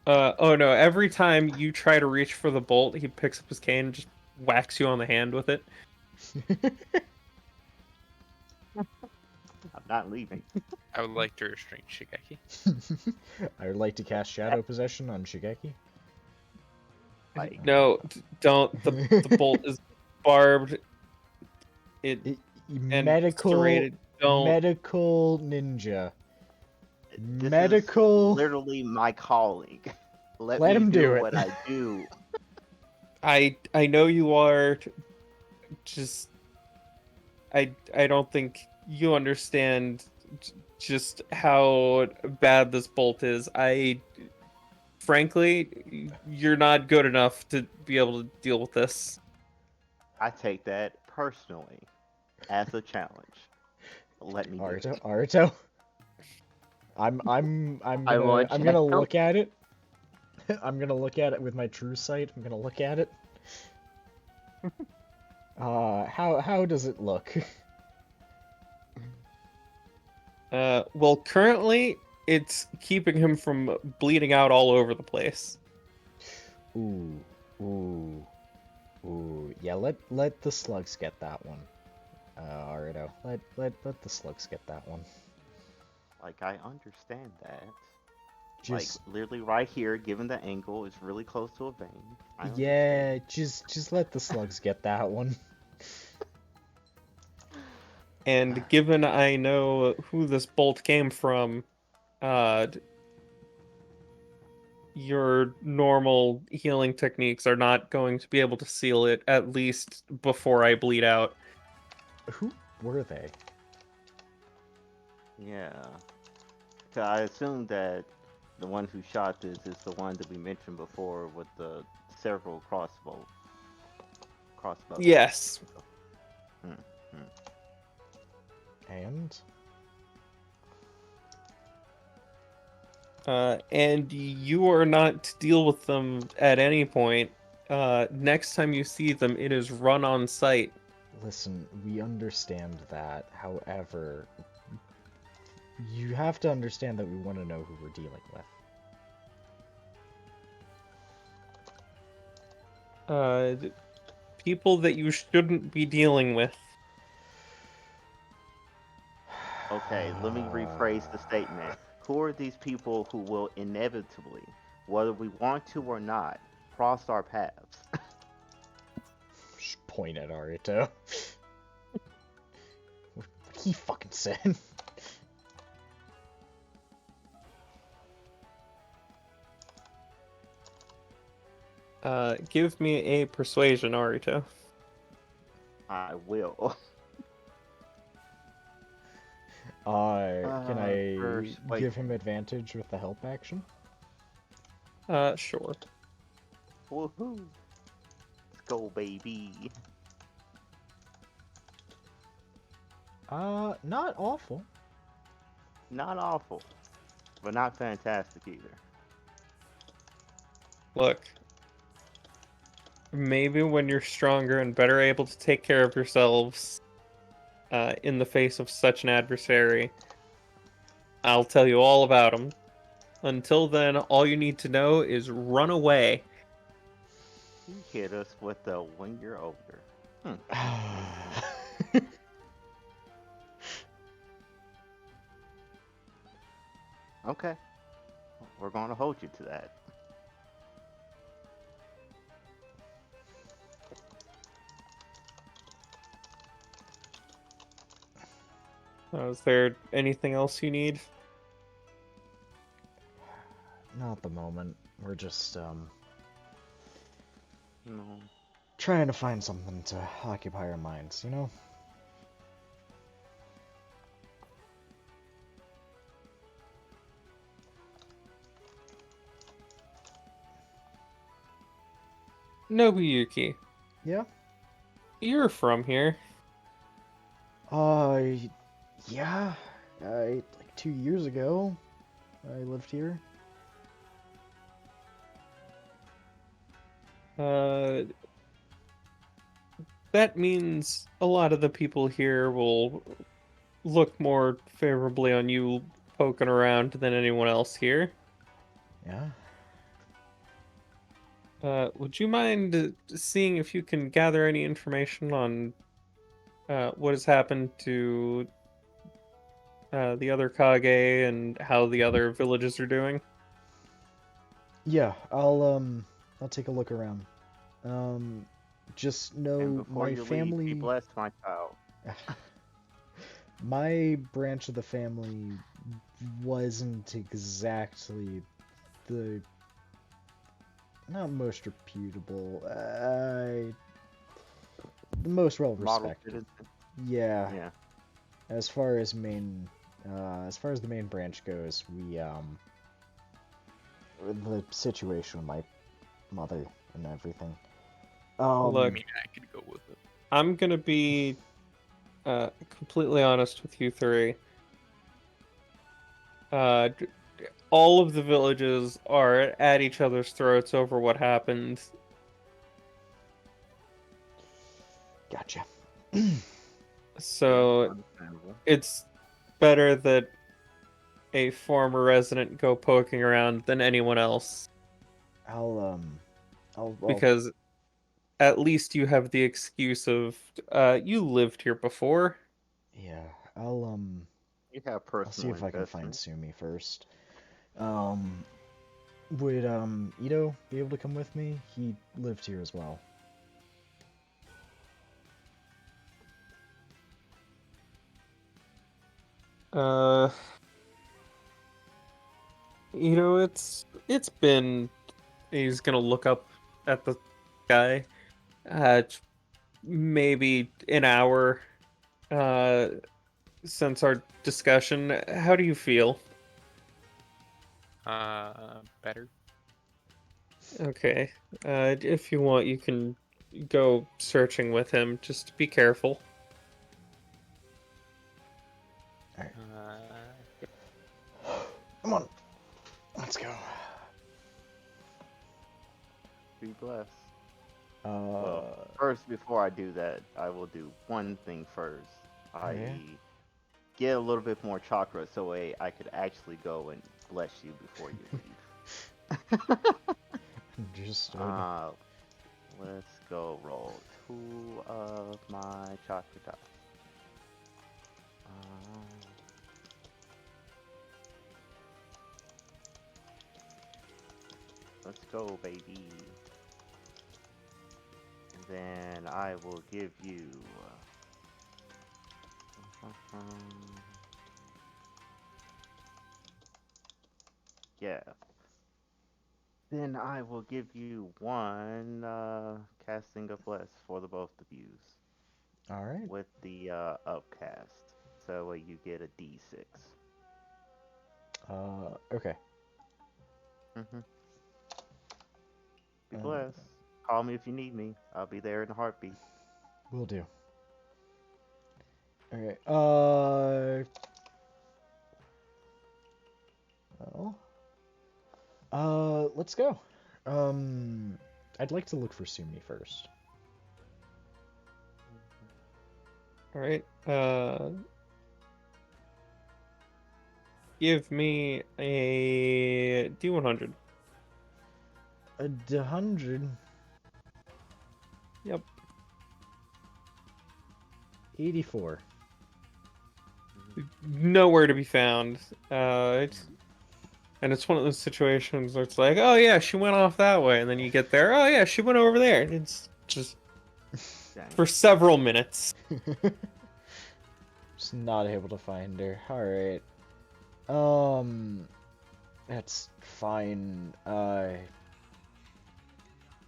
Oh no, every time you try to reach for the bolt, he picks up his cane and just whacks you on the hand with it. I'm not leaving. I would like to restrain Shigeki. I would like to cast Shadow Possession on Shigeki. Like, No, don't. The bolt is barbed. And Medical serrated. Don't. medical ninja. this Medical. is literally my calling. Let Let me him do it. what I do. I know you are. Just I don't think you understand just how bad this bolt is. Frankly, you're not good enough to be able to deal with this. I take that personally as a challenge. Let me do it. Arito. I'm gonna look at it. I'm gonna look at it with my true sight. I'm gonna look at it. How does it look? Well, currently it's keeping him from bleeding out all over the place. Ooh, ooh, ooh. Yeah, let the slugs get that one. Arito, let the slugs get that one. Like, I understand that. Like, Just literally right here, given the angle, it's really close to a vein. I understand. yeah, just let the slugs get that one. And given I know who this bolt came from, d- your normal healing techniques are not going to be able to seal it, at least before I bleed out. Who were they? Yeah. So I assume that the one who shot this is the one that we mentioned before with the several crossbows. Yes. Hmm, hmm. And And you are not to deal with them at any point. Next time you see them, it is run on sight. listen, we understand that. However, you have to understand that we want to know who we're dealing with. People that you shouldn't be dealing with. Okay, let me rephrase the statement. Who are these people who will inevitably, whether we want to or not, cross our paths? Just point at Arito. What he fucking said. Give me a persuasion, Arito. I will. Can I give Persuasion. him advantage with the help action? Sure. Woohoo! Let's go, baby. Not awful. Not awful, but not fantastic either. Look, maybe when you're stronger and better able to take care of yourselves, in the face of such an adversary, I'll tell you all about them. Until then, all you need to know is run away. He hit us with the when you're older. Hmm. Okay, we're gonna hold you to that. Is there anything else you need? Not at the moment. We're just No. trying to find something to occupy our minds, you know? Nobuyuki, Yeah. you're from here. Uh, yeah. Like 2 years ago, I lived here. Uh, that means a lot of the people here will look more favorably on you poking around than anyone else here. Yeah. Would you mind seeing if you can gather any information on what has happened to the other Kage and how the other villages are doing? Yeah, I'll take a look around. Um, just And know before my you leave, be family, blessed, my child. my branch of the family wasn't exactly the not most reputable, the most well Model respected. citizen. Yeah, Yeah. as far as as far as the main branch goes, we the situation with my mother and everything. I Look, mean, I could go with it. I'm gonna be completely honest with you three. Uh, d- all of the villages are at each other's throats over what happened. Gotcha. Yeah. So Understandable. it's better that a former resident go poking around than anyone else, I'll well, because at least you have the excuse of you lived here before. yeah, You have I'll see personal if I can find investment. Sumi first. Um, would Ito be able to come with me? He lived here as well. Uh, it's been. He's gonna look up at the sky. It's maybe an hour uh since our discussion. How do you feel? Better. Okay. If you want, you can go searching with him. Just be careful. All right, Uh, come on, let's go. Be blessed. Well, Uh, first, before I do that, I will do one thing first. yeah, I get a little bit more chakra so I could actually go and bless you before you leave. understood. uh, let's go roll 2 of my chakra dice. Um, let's go, baby. And then I will give you. Yeah. Then I will give you one casting of bless for the both of yous All right. with the upcast. So you get a D6. Okay. Mm-hmm. Be Uh, blessed. Call me if you need me. I'll be there in a heartbeat. will do. All right. Well, let's go. I'd like to look for Sumi first. All right. Give me a D100. A D100. Yep. 84. Nowhere to be found. And it's one of those situations where it's like, oh yeah, she went off that way, and then you get there, oh yeah, she went over there. And it's just Dang. for several minutes. Just not able to find her. All right. That's fine. I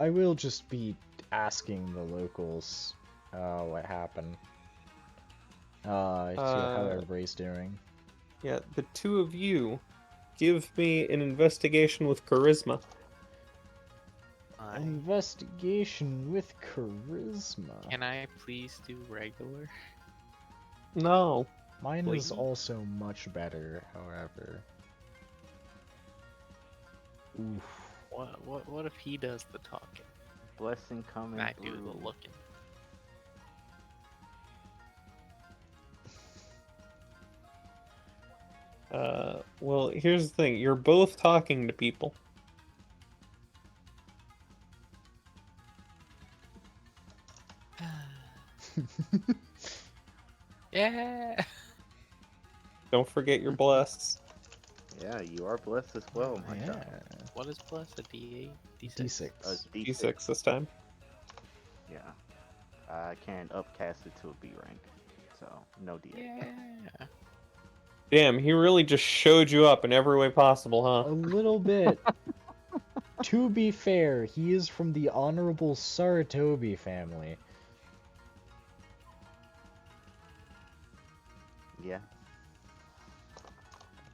will just be asking the locals, what happened. See how Uh, everybody's doing. yeah, the two of you give me an investigation with charisma. Investigation with charisma. Can I please do regular? No. Mine is Please? also much better, however. Oof. What if he does the talking Blessing coming and I through. do the looking? Well, here's the thing. You're both talking to people. Yeah. Don't forget your bless. Yeah, you are blessed as well, my Yeah. child. What is plus a D8, D6? D6. A D6 this time. Yeah. I can't upcast it to a B rank. So, no D8. Yeah. Damn, he really just showed you up in every way possible, A huh? little bit. To be fair, he is from the Honorable Saratobi family. Yeah.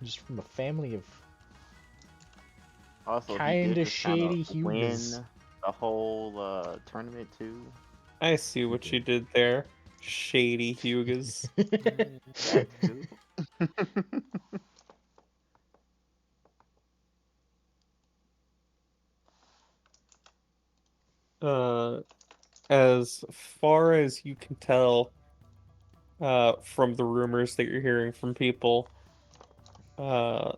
Just from a family of Also, he kinda did just kind shady of win Hugas. the whole tournament too. I see what you did there. Shady Hugas. That too. uh, as far as you can tell, from the rumors that you're hearing from people, uh,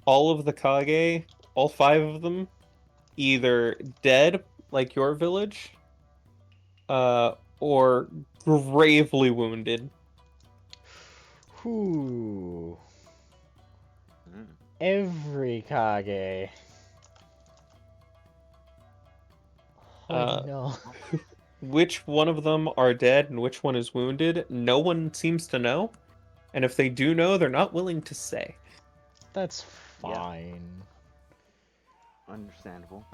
all of the Kage, all 5 of them, either dead, like your village, or gravely wounded. Whew. Mm. Every Kage. Oh Uh, no. Which one of them are dead and which one is wounded, no one seems to know. And if they do know, they're not willing to say. That's Yeah. fine. Understandable.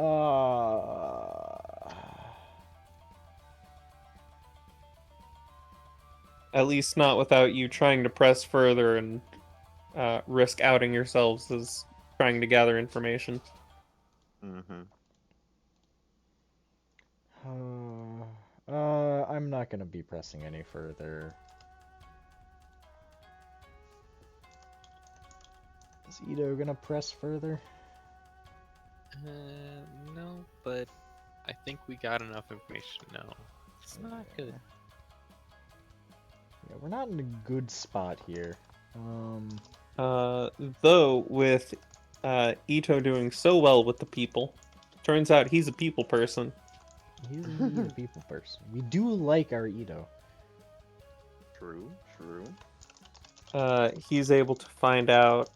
At least not without you trying to press further and risk outing yourselves as trying to gather information. Mm-hmm. I'm not gonna be pressing any further. Is Ito gonna press further? No, but I think we got enough information to know it's not good. Yeah, we're not in a good spot here. Though with Ito doing so well with the people, turns out he's a people person. He's indeed a people person. We do like our Ito. True. True. He's able to find out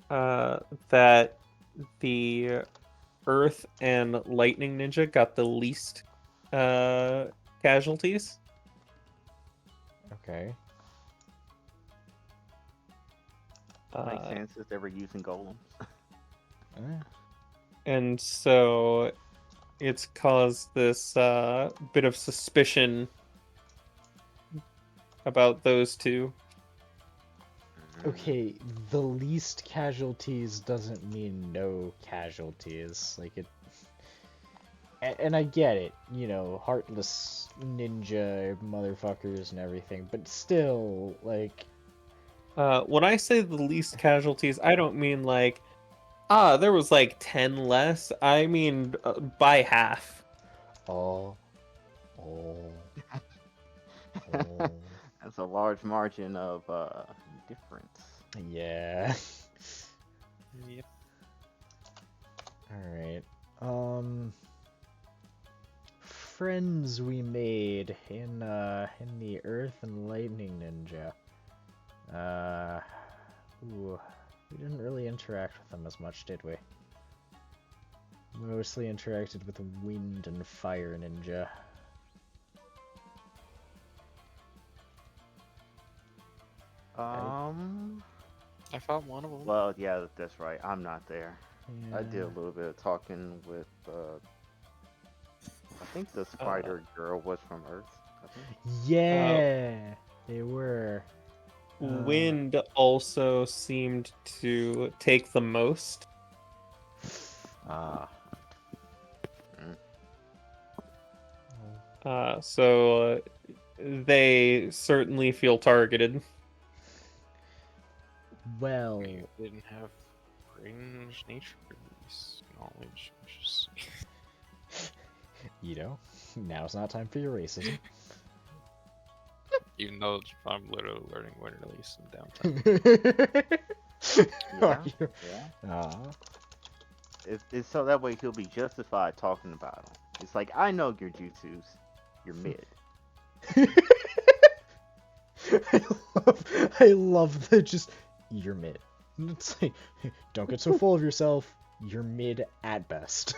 that the Earth and Lightning Ninja got the least casualties. Okay. Makes sense if they were using golems. Eh. And so it's caused this bit of suspicion about those two. Okay, the least casualties doesn't mean no casualties. Like it. And I get it, you know, heartless ninja motherfuckers and everything, but still, like. When I say the least casualties, I don't mean like, there was like 10 less. I mean by half. Oh. Oh. Oh. That's a large margin of difference. Yeah. Yep. Alright. Friends we made in the Earth and Lightning Ninja. Ooh, we didn't really interact with them as much, did we? Mostly interacted with the Wind and Fire Ninja. I fought one of them. Well, yeah, that's right. I'm not there. I did Yeah. a little bit of talking with. I think the spider girl was from Earth. I think. Yeah, they were. Wind also seemed to take the most. Ah. So they certainly feel targeted. Well, We didn't have range nature knowledge. Just... you know, now's not time for your racism. Even though I'm literally learning winter release in downtime. Yeah. Yeah. Ah. It's so that way he'll be justified talking about them. It's like I know your jutsus. You're mid. I love that just you're mid. It's like, don't get so full of yourself. You're mid at best.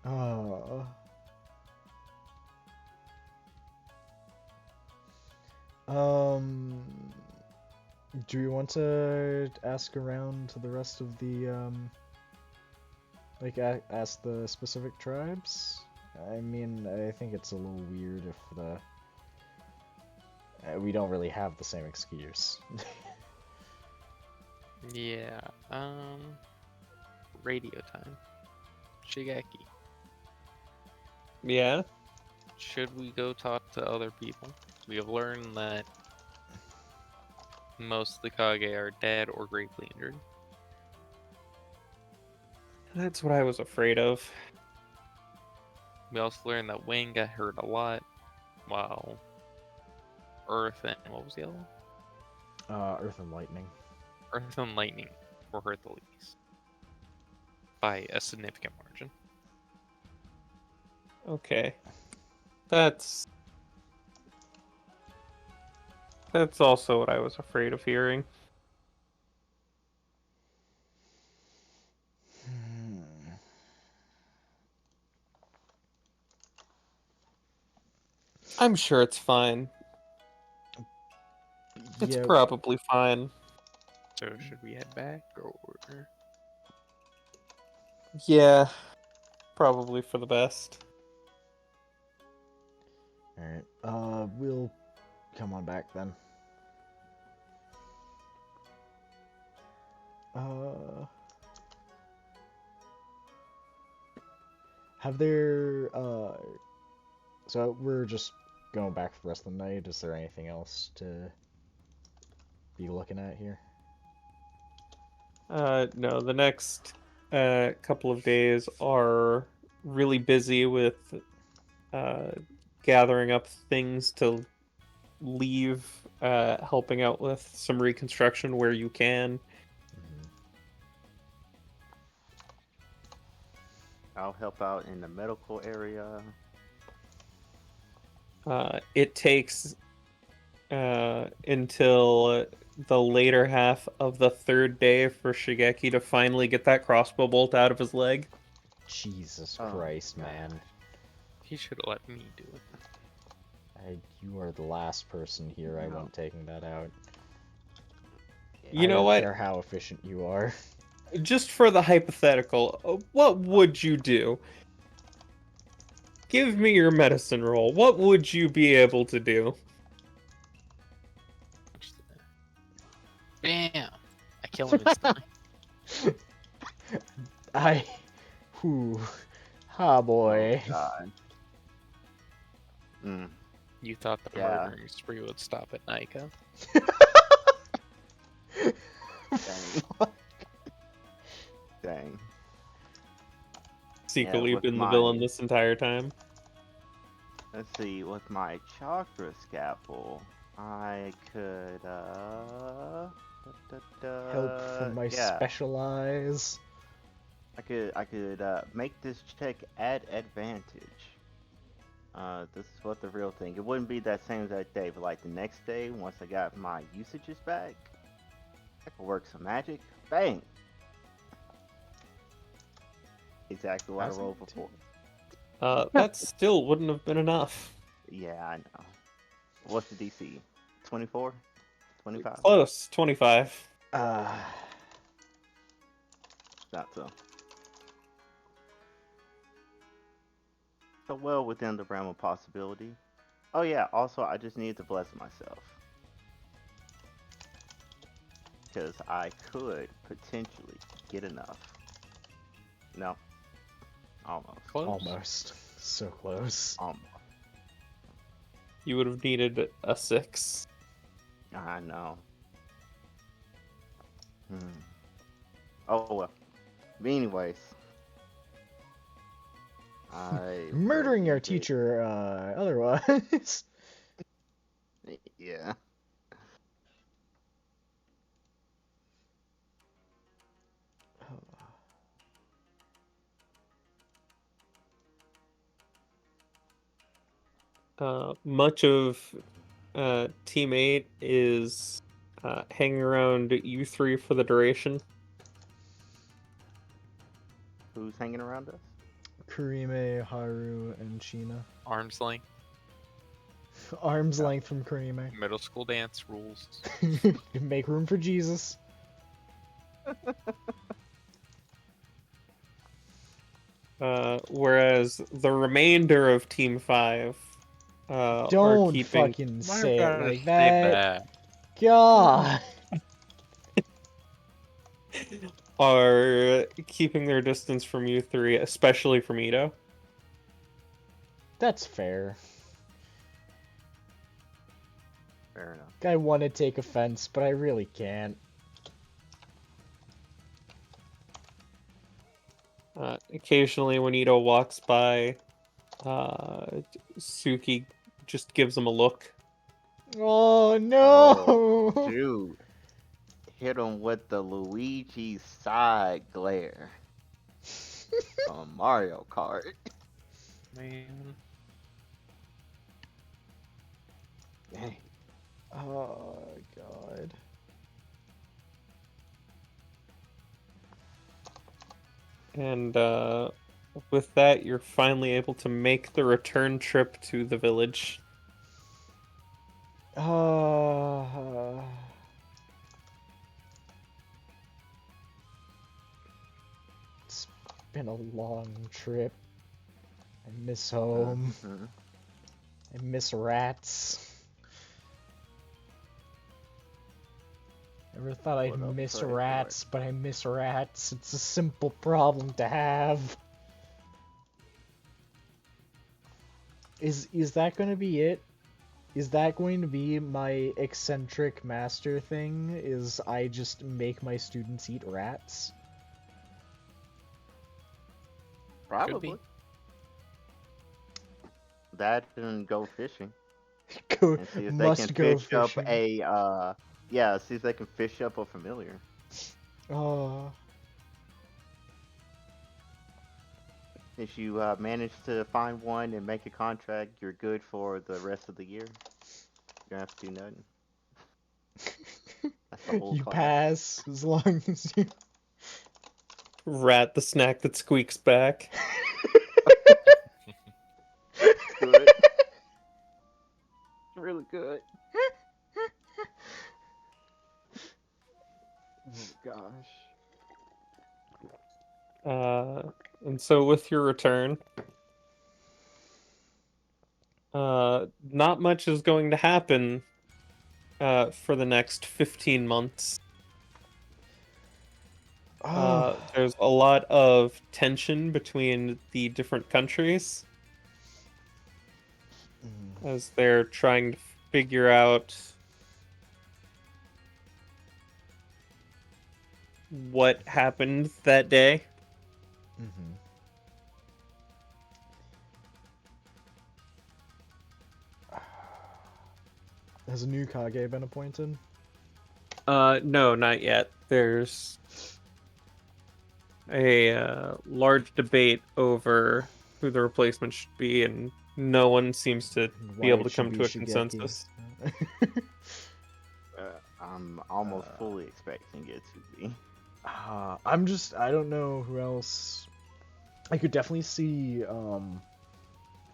Oh. Do you want to ask around to the rest of the like ask the specific tribes? I mean, I think it's a little weird if the we don't really have the same excuse. Yeah. Radio time. Shigeki. Yeah. Should we go talk to other people? We have learned that most of the Kage are dead or gravely injured. That's what I was afraid of. We also learned that Wayne got hurt a lot, while Earth and what was the other one? Earth and Lightning. Earth and Lightning were hurt the least by a significant margin. Okay. That's also what I was afraid of hearing. I'm sure it's fine. It's Yeah, probably fine. So should we head back or? Yeah, probably for the best. alright. We'll come on back then. Have there, so we're just going back for the rest of the night. Is there anything else to be looking at here? No, the next couple of days are really busy with gathering up things to leave, helping out with some reconstruction where you can. I'll help out in the medical area. It takes until the later half of the third day for Shigeki to finally get that crossbow bolt out of his leg. Jesus Oh, Christ, God. man. He should have let me do it. You are the last person here I No. want taking that out. You I know don't what? care how efficient you are. Just for the hypothetical, what would you do? Give me your medicine roll. What would you be able to do? Bam! I kill him instantly. Whew. Ha boy. Oh, God. Mm. You thought the Yeah. murdering spree would stop at Naiko? Dang. Dang. Secretly with been the my- villain this entire time. Let's see, with my chakra scalpel, I could, Help from my specialize. I could make this check at advantage. This is what the real thing. It wouldn't be that same exact day, but like the next day, once I got my usages back, I could work some magic. Bang! Exactly what I How's it rolled do? before. That still wouldn't have been enough. Yeah, I know. What's the DC? 24? 25? Close, 25. Not so. So well within the realm of possibility. Oh yeah, also I just need to bless myself. Because I could potentially get enough. No. Almost. Close. Almost. So close. Almost. You would have needed a 6. I know. Oh well. But anyways. Murdering will our use it- teacher, otherwise. Yeah. Much of Team 8 is hanging around you three for the duration. Who's hanging around us? Kurime, Haru, and Sheena. Arm's length. Arm's length from Kurime. Middle school dance rules. Make room for Jesus. Whereas the remainder of Team 5 are Don't keeping fucking Why say gotta it like say that. God. are keeping their distance from you three, especially from Ito. That's fair. Fair enough. I want to take offense, but I really can't. Occasionally, when Ito walks by, Suki just gives him a look. Oh Oh, no! dude. Hit him with the Luigi side glare on Mario Kart. Man. Dang. Oh god. And with that, you're finally able to make the return trip to the village. Uh, it's been a long trip. I miss home. Mm-hmm. I miss rats. Never thought I'd What up, miss Trey? rats, but I miss rats. It's a simple problem to have. Is that gonna be it? Is that going to be my eccentric master thing? Is I just make my students eat rats? Could be. Probably. That and go fishing Go, and see if they can must go fish up fishing. a yeah, see if they can fish up a familiar. Oh, If you manage to find one and make a contract, you're good for the rest of the year. You don't have to do nothing. That's the whole you class. pass as long as you. Rat the snack that squeaks back. Good. Really good. Oh gosh. And so with your return, not much is going to happen for the next 15 months. Oh, There's a lot of tension between the different countries as they're trying to figure out what happened that day. mm-hmm. Has a new Kage been appointed? No, not yet. There's a large debate over who the replacement should be, and no one seems to be Why able it to should come be to a Shigeki. consensus. I'm almost Uh, fully expecting it to be. I don't know who else. I could definitely see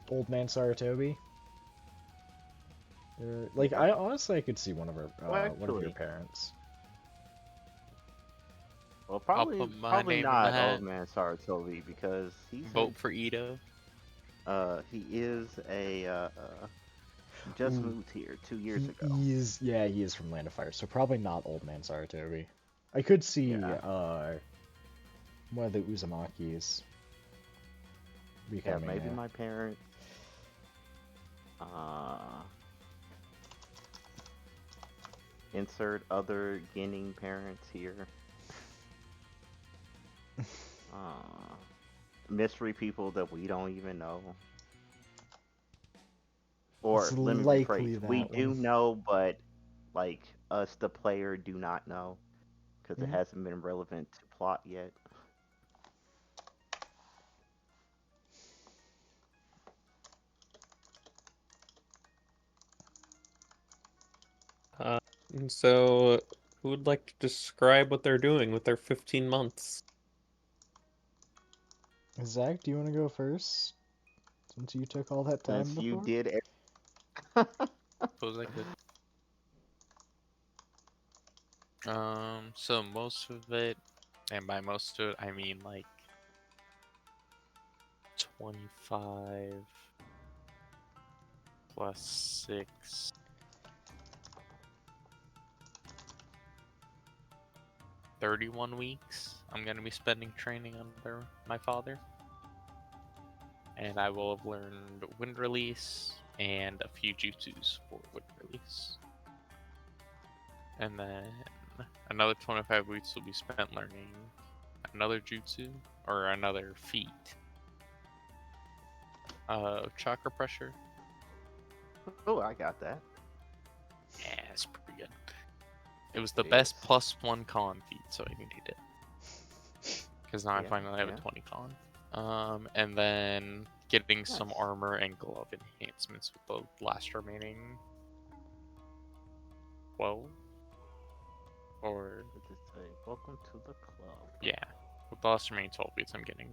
Old Man Saratobi. Like Yeah. I honestly I could see Well, one of your actually, parents. well, I'll probably put my probably name in the not hat. Old Man Saratobi because Vote for Ito. he is a just Ooh, moved here 2 years ago. he is from Land of Fire, so probably not Old Man Saratobi. I could see Yeah, one of the Uzumakis yeah, becoming maybe a. my parents. Uh, insert other Ginning parents here. Uh, mystery people that we don't even know. It's Or let me rephrase. likely We that do one. know, but like us, the player, do not know because it Yeah. hasn't been relevant to plot yet. Uh, and so, who would like to describe what they're doing with their 15 months? Zach, do you want to go first? Since you took all that time Since you before? did, Suppose I could. So most of it, and by most of it, I mean like 25 plus 6. 31 weeks I'm going to be spending training under my father. And I will have learned Wind Release and a few jutsus for Wind Release. And then another 25 weeks will be spent learning another jutsu or another feat. Chakra Pressure, oh, I got that. Yeah, it's pretty good. It was the best +1 con feat, so I needed it. Because now I finally have a 20 con. And then getting some armor and glove enhancements with the last remaining 12. Or What does it say? Welcome to the club. yeah, with the last remaining 12 beats, I'm getting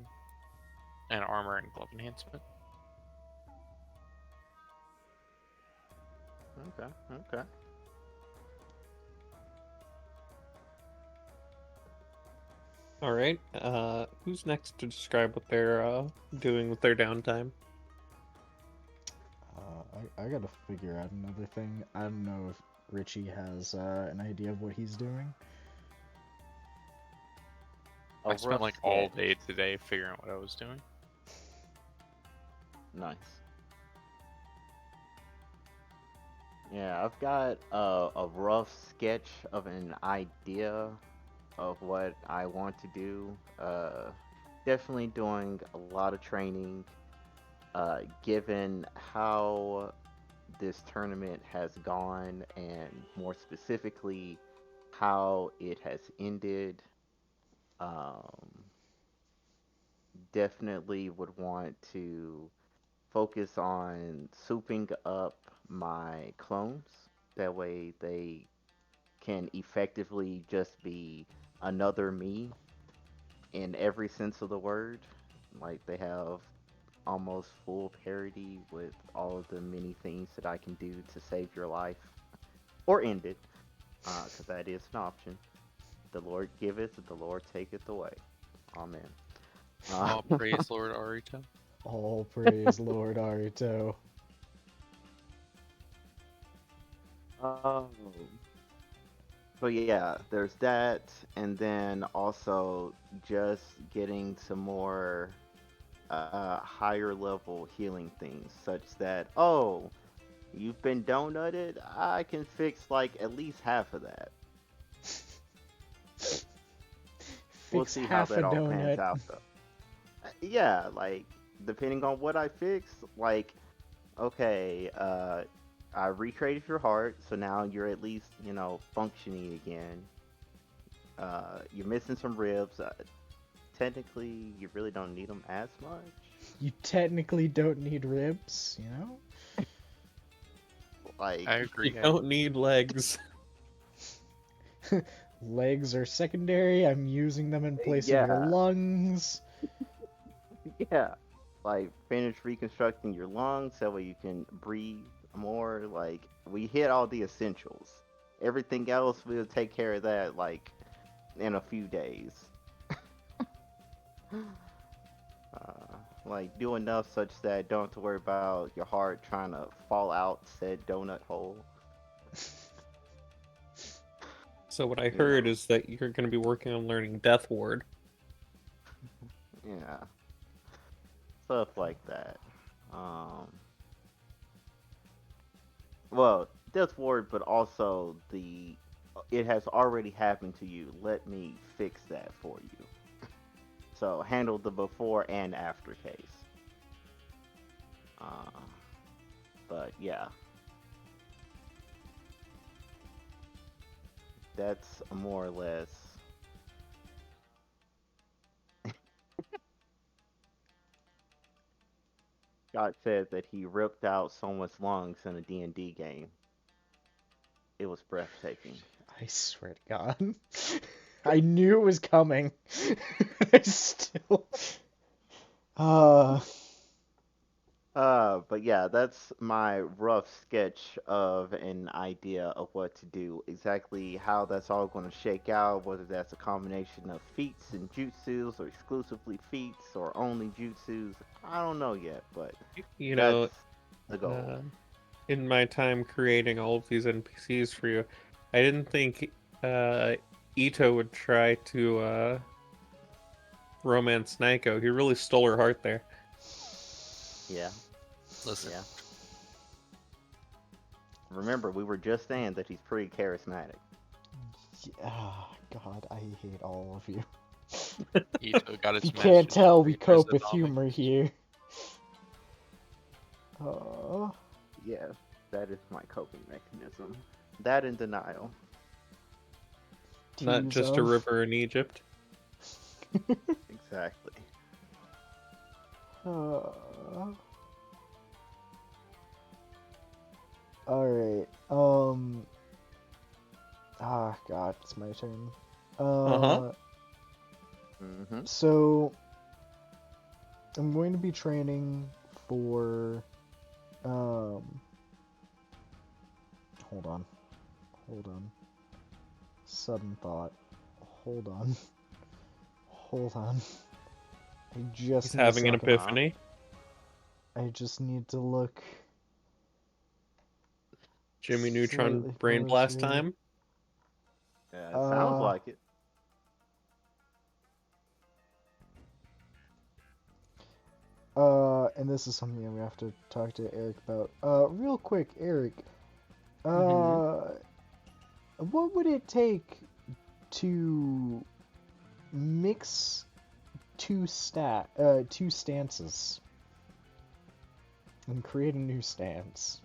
an armor and glove enhancement. Okay. All right. Who's next to describe what they're doing with their downtime? I gotta figure out another thing. I don't know if Richie has an idea of what he's doing. I spent like all day today figuring out what I was doing. Nice. Yeah, I've got a rough sketch of an idea of what I want to do. Definitely doing a lot of training. Given how this tournament has gone, and more specifically, how it has ended, definitely would want to focus on souping up my clones. That way they can effectively just be another me in every sense of the word. Like they have almost full parity with all of the many things that I can do to save your life or end it, because that is an option. The Lord giveth, the Lord taketh away. Amen. All praise Lord Arito. All praise Lord Arito. So yeah, there's that, and then also just getting some more higher level healing things, such that you've been donutted. I can fix like at least half of that. We'll see how that all pans out though. Yeah, like depending on what I fix, like okay, I recreated your heart, so now you're at least, functioning again. You're missing some ribs. Technically, you really don't need them as much. You technically don't need ribs, you know? Like, I agree. You don't need legs. Legs are secondary. I'm using them in place of your lungs. Yeah. Like, finish reconstructing your lungs. That way you can breathe more. Like, we hit all the essentials. Everything else, we'll take care of that, like, in a few days. Like, do enough such that don't have to worry about your heart trying to fall out said donut hole. So what I heard is that you're going to be working on learning Death Ward. Yeah. Stuff like that. Well, Death Ward, but also it has already happened to you. Let me fix that for you. So handle the before and after case. But yeah. That's more or less. God said that he ripped out someone's lungs in a D&D game. It was breathtaking. I swear to God. I knew it was coming. I still... But yeah, that's my rough sketch of an idea of what to do. Exactly how that's all going to shake out, whether that's a combination of feats and jutsus, or exclusively feats, or only jutsus, I don't know yet, but that's the goal. In my time creating all of these NPCs for you, I didn't think Ito would try to romance Naiko. He really stole her heart there. Yeah. Listen. Yeah. Remember, we were just saying that he's pretty charismatic. God, I hate all of you. Ito got its If you can't tell, we cope with atomic. humor here. Yeah, that is my coping mechanism. That in denial. Not Tears just a of. river in Egypt. Exactly. Alright. Ah, God, it's my turn. Uh-huh. Mm-hmm. So I'm going to be training for hold on. Hold on. Sudden thought. Hold on. Hold on. I just He's need a having an second. epiphany. I just need to look Jimmy Neutron slightly brain blast closer. time. Yeah, it sounds like it. And this is something that we have to talk to Eric about. Real quick, Eric. Mm-hmm. What would it take to mix two stances and create a new stance?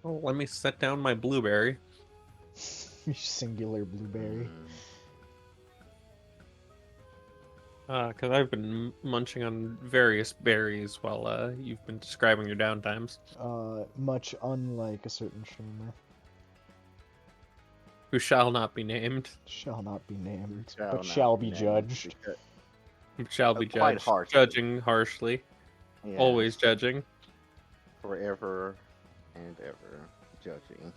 Oh, let me set down my blueberry. Singular blueberry. Because I've been munching on various berries while you've been describing your downtimes. Much unlike a certain streamer. Who shall not be named. Shall not be named, Shall but not shall be named judged. because- Shall be Quite judged. harshly. Judging harshly. Yes. Always judging. Forever and ever judging.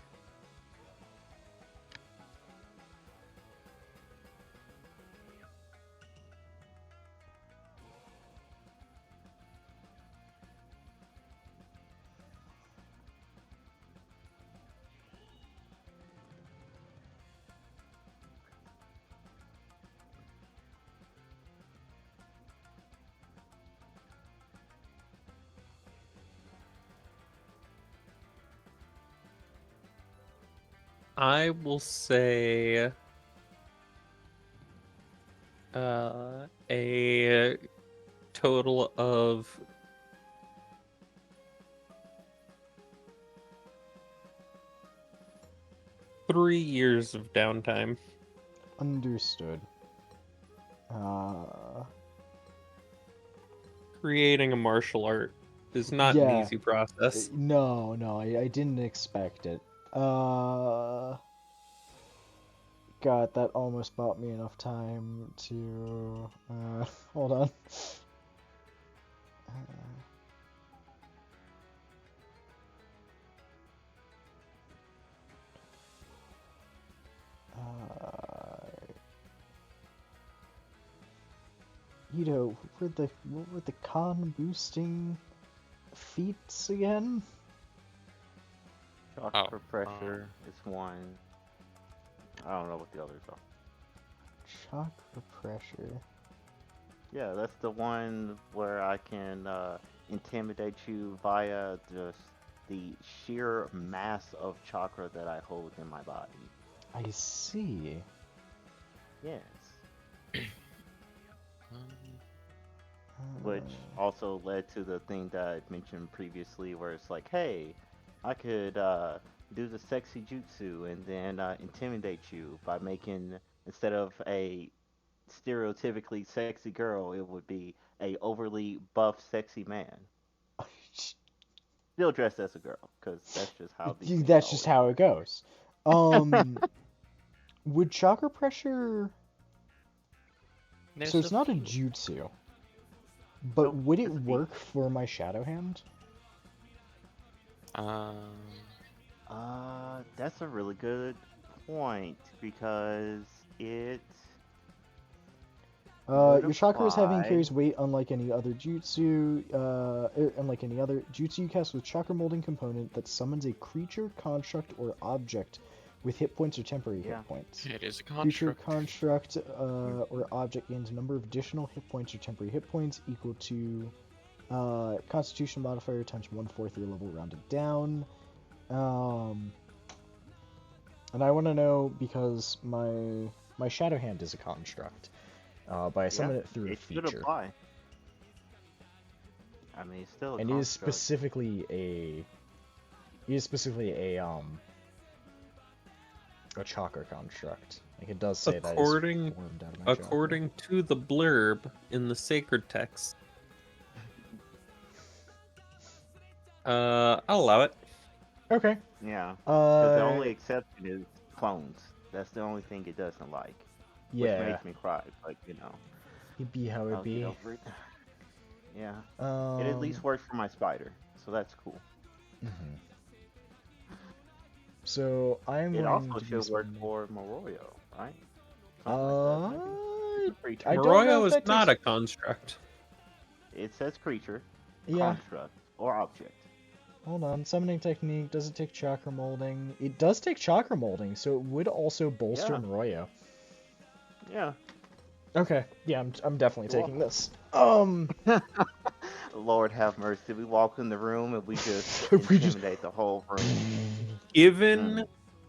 I will say a total of 3 years of downtime. Understood. Creating a martial art is not an Yeah. easy process. No, I didn't expect it. God, that almost bought me enough time to, hold on. What were the con boosting feats again? Chakra pressure is one. I don't know what the others are. Chakra pressure. Yeah, that's the one where I can intimidate you via just the sheer mass of chakra that I hold in my body. I see. Yes. Which also led to the thing that I mentioned previously, where it's like, hey, I could do the sexy jutsu and then intimidate you by making, instead of a stereotypically sexy girl, it would be a overly buff, sexy man. Still dressed as a girl, because that's just how these things That's just always how it work. goes. Would chakra pressure... There's So it's not a few. jutsu, but Nope, would it it's a feat. work for my shadow hand? That's a really good point because it would Your chakras have and apply. carries weight unlike any other jutsu. Unlike any other jutsu you cast with chakra molding component that summons a creature, construct, or object with hit points or temporary Yeah. hit points. It is a Creature, construct. construct, or object gains a number of additional hit points or temporary hit points equal to Constitution modifier times 1/4 your level rounded down. And I want to know because my shadow hand is a construct. but I summon Yeah, it through a it should feature. apply. I mean, it's still a And it is construct. specifically a chakra construct. Like it does say that is According formed out of my chakra. according to the blurb in the sacred text, I'll allow it. Okay. Yeah, because the Uh, only exception is clones. That's the only thing it doesn't like, which yeah. makes me cry. But you know, It be how it I'll get be. over it. Yeah, it at least works for my spider, so that's cool. Mhm. So I'm It going also to be should work spending- for Moroyo, right? Something like that, maybe? It's a creature. I don't know Moroyo if is that not takes... a construct. It says creature, Yeah. construct, or object. Hold on. Summoning technique. Does it take chakra molding? It does take chakra molding, so it would also bolster Yeah. Moroyo. Yeah. Okay. Yeah, I'm definitely You're taking welcome. this. Lord have mercy. We walk in the room and we just We just- intimidate the whole room. Given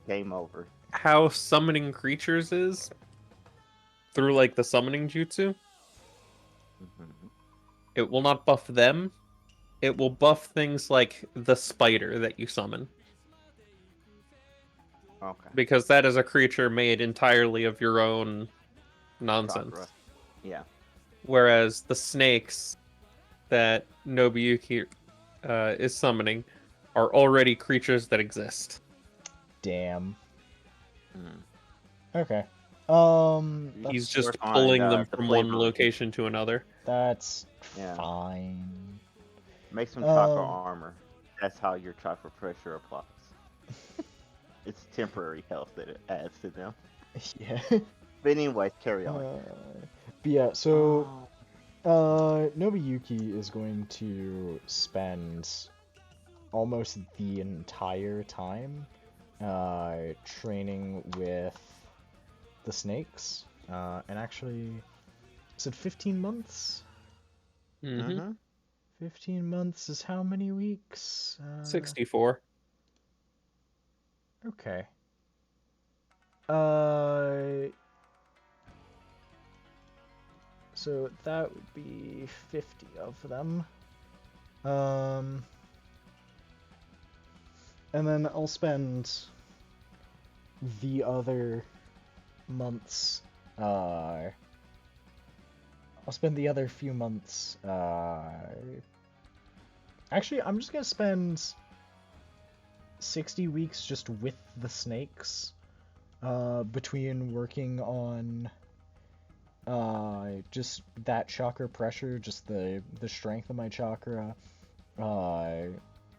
Game over. how summoning creatures is through like the summoning jutsu, Mhm. it will not buff them. It will buff things like the spider that you summon, Okay. because that is a creature made entirely of your own nonsense. Chakra. Yeah. Whereas the snakes that Nobuyuki is summoning are already creatures that exist. Damn. Mm. Okay. He's That's, just Work on, pulling them the from one flavor. location to another. that's Yeah. fine. Make some chakra Um, armor. That's how your chakra pressure applies. It's temporary health that it adds to them. Yeah. But anyway, carry on. But yeah, so Oh. Nobuyuki is going to spend almost the entire time training with the snakes. And actually, is it 15 months? Mm-hmm. Mm-hmm. 15 months is how many weeks? 64. Okay. So that would be 50 of them. And then I'll spend the other months, I'll spend the other few months, actually, I'm just gonna spend 60 weeks just with the snakes, between working on, just that chakra pressure, just the strength of my chakra,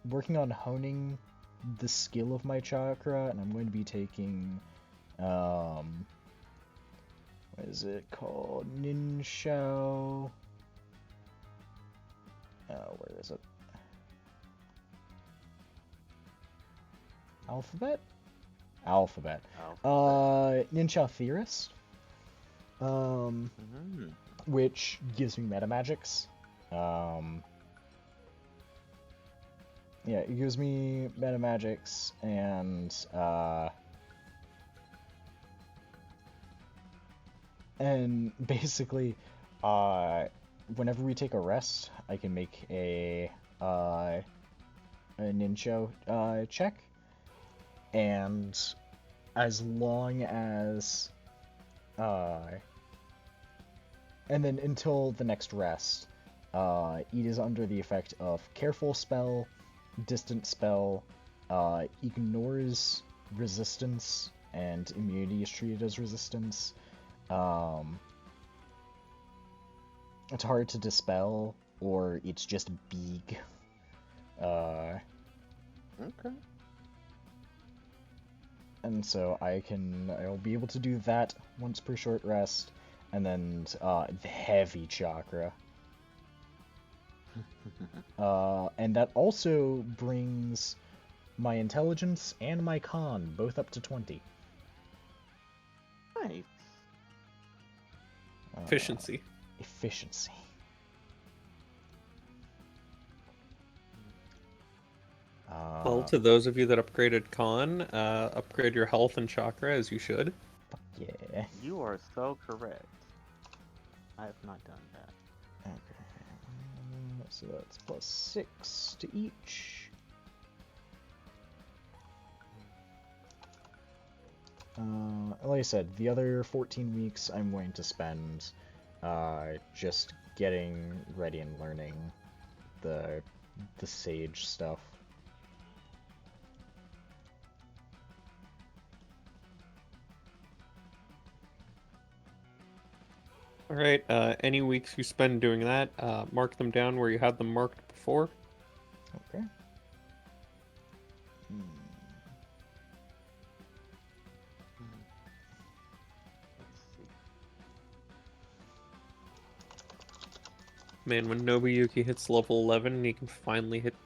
working on honing the skill of my chakra, and I'm going to be taking, what is it called? Ninshao. Where is it? Alphabet? Alphabet. Ninja Theorist. Mm-hmm. Which gives me metamagics. Yeah, it gives me metamagics and basically, whenever we take a rest, I can make a ninja check, and as long as and then until the next rest, it is under the effect of careful spell, distant spell, ignores resistance, and immunity is treated as resistance. It's hard to dispel, or it's just big. Okay. And so I'll be able to do that once per short rest, and then the heavy chakra. And that also brings my intelligence and my con both up to 20. Nice. Efficiency. Efficiency. Well, to those of you that upgraded con, upgrade your health and chakra as you should. Fuck yeah. You are so correct. I have not done that. Okay. So that's +6 to each. Like I said, the other 14 weeks I'm going to spend just getting ready and learning the sage stuff. All right. Any weeks you spend doing that, mark them down where you had them marked before. Okay. Let's see. Man, when Nobuyuki hits level 11 and he can finally hit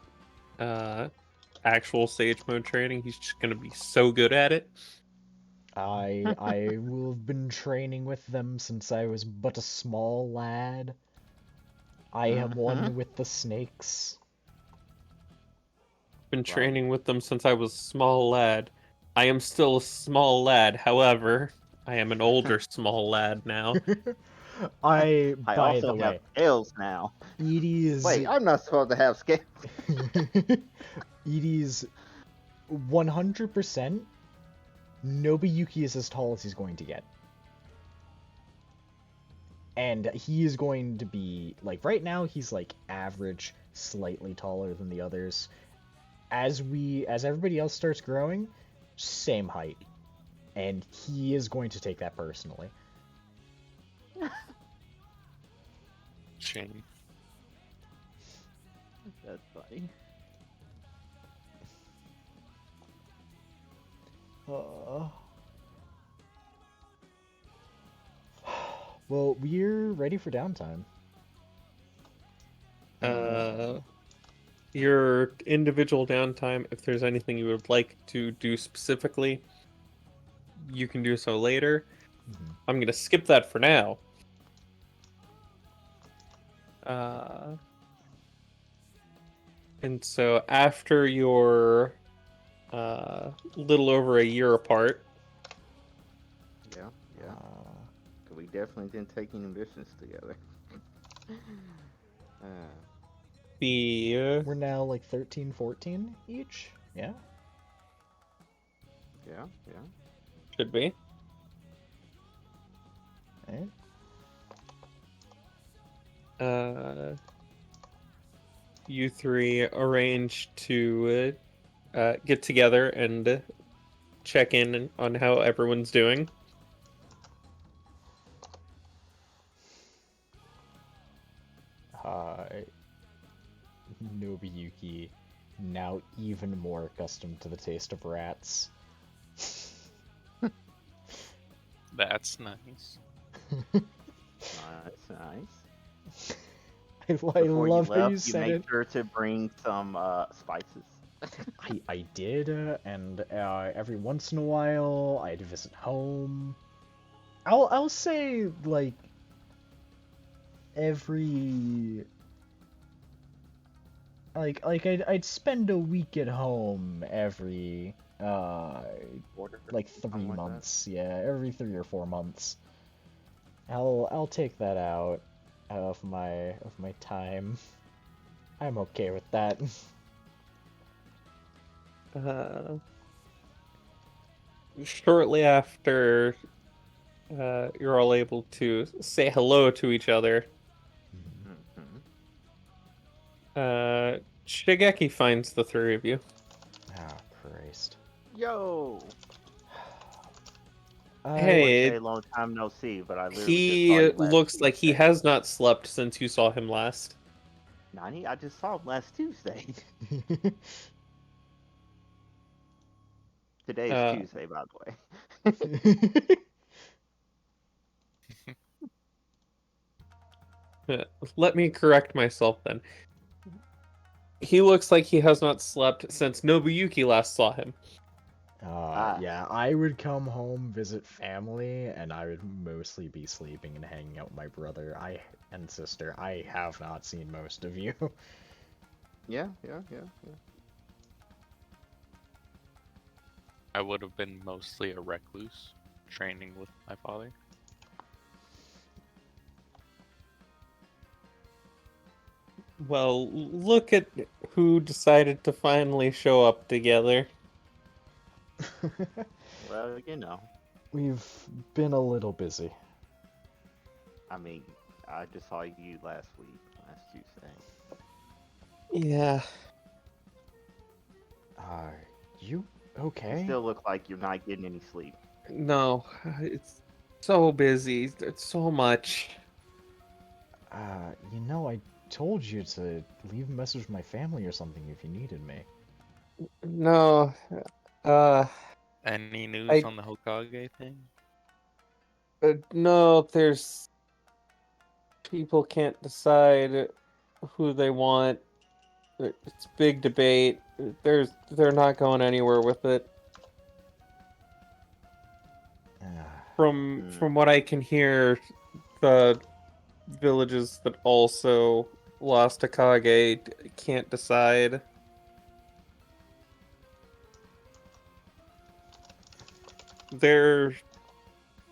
actual Sage mode training, he's just gonna be so good at it. I will have been training with them since I was but a small lad. I am one with the snakes. Been Right. training with them since I was a small lad. I am still a small lad, however, I am an older small lad now. I By the also have way, scales now. Edie's Wait, I'm not supposed to have scales. Edie's 100% Nobuyuki is as tall as he's going to get. And he is going to be, like, right now he's like average, slightly taller than the others. As everybody else starts growing, same height. And he is going to take that personally. Shame. That's funny. Well, we're ready for downtime. Your individual downtime, if there's anything you would like to do specifically, you can do so later. Mhm. I'm gonna skip that for now. And so after your little over a year apart, Yeah. We definitely didn't take any missions together. the We're now like 13, 14 each. Yeah. Yeah. should be Right. you three arranged to get together and check in on how everyone's doing. Nobuyuki, now even more accustomed to the taste of rats. That's nice. That's nice. I Before you love how you left, you said made it. sure to bring some spices. I did, and every once in a while I'd visit home. I'll say like every I'd spend a week at home every Order, like something 3 like that. months. Yeah, every 3 or 4 months. I'll take that out of my time. I'm okay with that. Shortly after you're all able to say hello to each other, Shigeki finds the three of you. Oh, Christ. Yo! Hey, Say long time no see, but I literally just saw he you last looks like he Tuesday. has not slept since you saw him last. Nani, I just saw him last Tuesday. Today is Tuesday, by the way. Let me correct myself then. He looks like he has not slept since Nobuyuki last saw him. Yeah, I would come home, visit family, and I would mostly be sleeping and hanging out with my brother and sister. I have not seen most of you. Yeah. I would have been mostly a recluse, training with my father. Well, look at who decided to finally show up together. Well, you know, We've been a little busy. I mean, I just saw you last Tuesday. Yeah. Are you You okay? still look like you're not getting any sleep. No, it's so busy. It's so much. I told you to leave a message with my family or something if you needed me. No, uh, Any news I on the Hokage thing? no. There's people can't decide who they want. It's big debate. They're not going anywhere with it. Ah, Hmm. From what I can hear, the villages that also lost to Kage can't decide. Their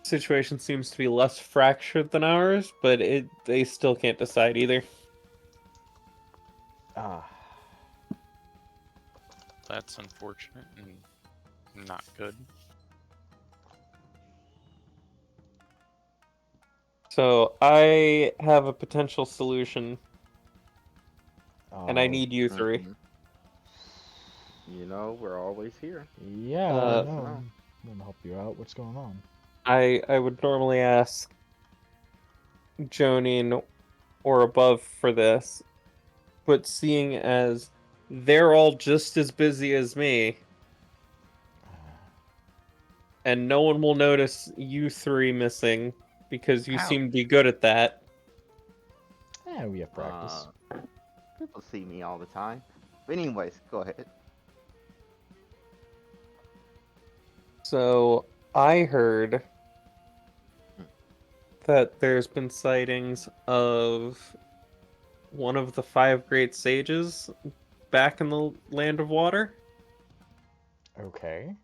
situation seems to be less fractured than ours, but they still can't decide either. ah, That's unfortunate and not good. So I have a potential solution, and I oh, need you three. Hmm. You know, we're always here. yeah, Uh, Let us no, know. I'm gonna help you out. What's going on? I would normally ask Jonin or above for this, but seeing as they're all just as busy as me, and no one will notice you three missing because you Ow. seem to be good at that. We have practice. Uh, People see me all the time. But anyways, go ahead. So I heard that there's been sightings of one of the five great sages back in the land of water. Okay.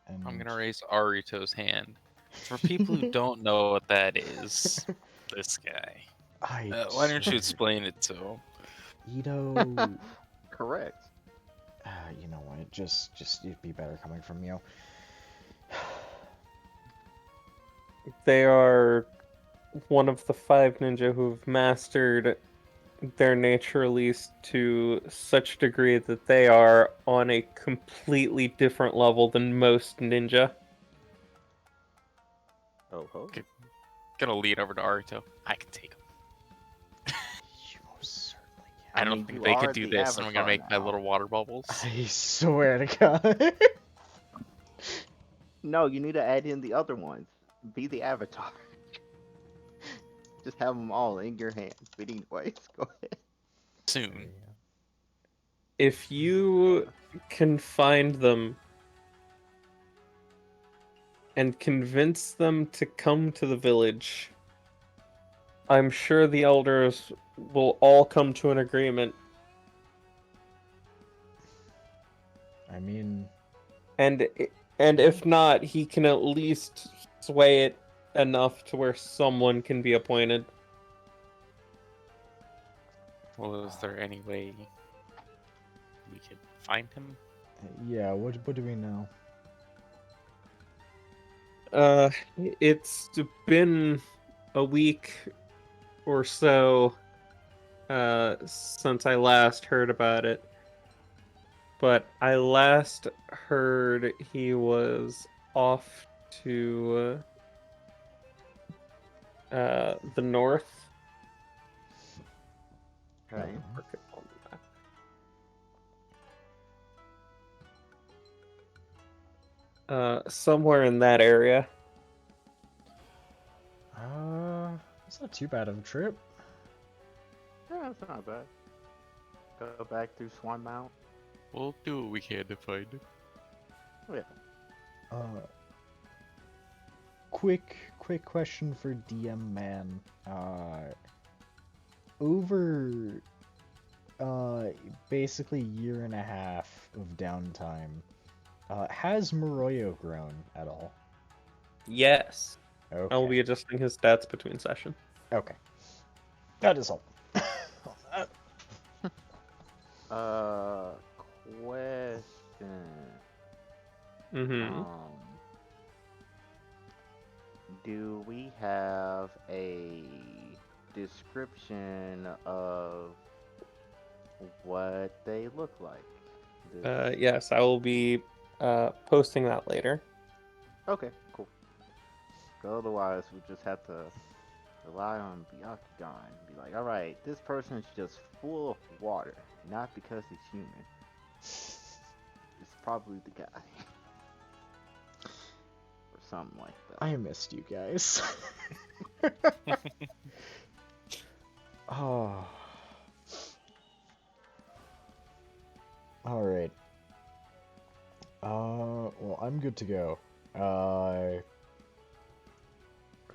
I'm And gonna raise Arito's hand. For people who don't know what that is, this guy. I Why don't you swear, explain it to him? Ito. Correct. You know what? Just it'd be better coming from you. They are one of the five ninja who've mastered their nature release to such a degree that they are on a completely different level than most ninja. Oh ho. Okay. Gonna lean over to Arito. I can take him. You most certainly I I don't mean, think you they are can do the this, and I'm gonna avatar make my now. little water bubbles. can. I swear to God. No, you need to add in the other ones. Be the avatar. Just have them all in your hands. But anyways, go ahead. Soon. If you can find them and convince them to come to the village, I'm sure the elders will all come to an agreement. I mean, And and if not, he can at least sway it enough to where someone can be appointed. Well, is there any way we could find him? yeah. What do we know? Uh, it's been a week or so since I last heard about it. But I last heard he was off to the north. Okay. Somewhere in that area. It's not too bad of a trip. Yeah, that's not bad. Go back through Swan Mount. We'll do what we can to find him. Oh, yeah. Uh, quick question for DM man. Over basically year and a half of downtime, has Moroyo grown at all? Yes. I will Okay. be adjusting his stats between sessions. Okay. That is all. Uh, question. Mm-hmm. Um, do we have a description of what they look like? This. Yes, I will be posting that later. Okay, cool. 'Cause otherwise, we just have to rely on Byakugan. Be like, all right, this person's just full of water, not because he's human. It's probably the guy, or something like that. I missed you guys. Oh. All right. Well, I'm good to go. We're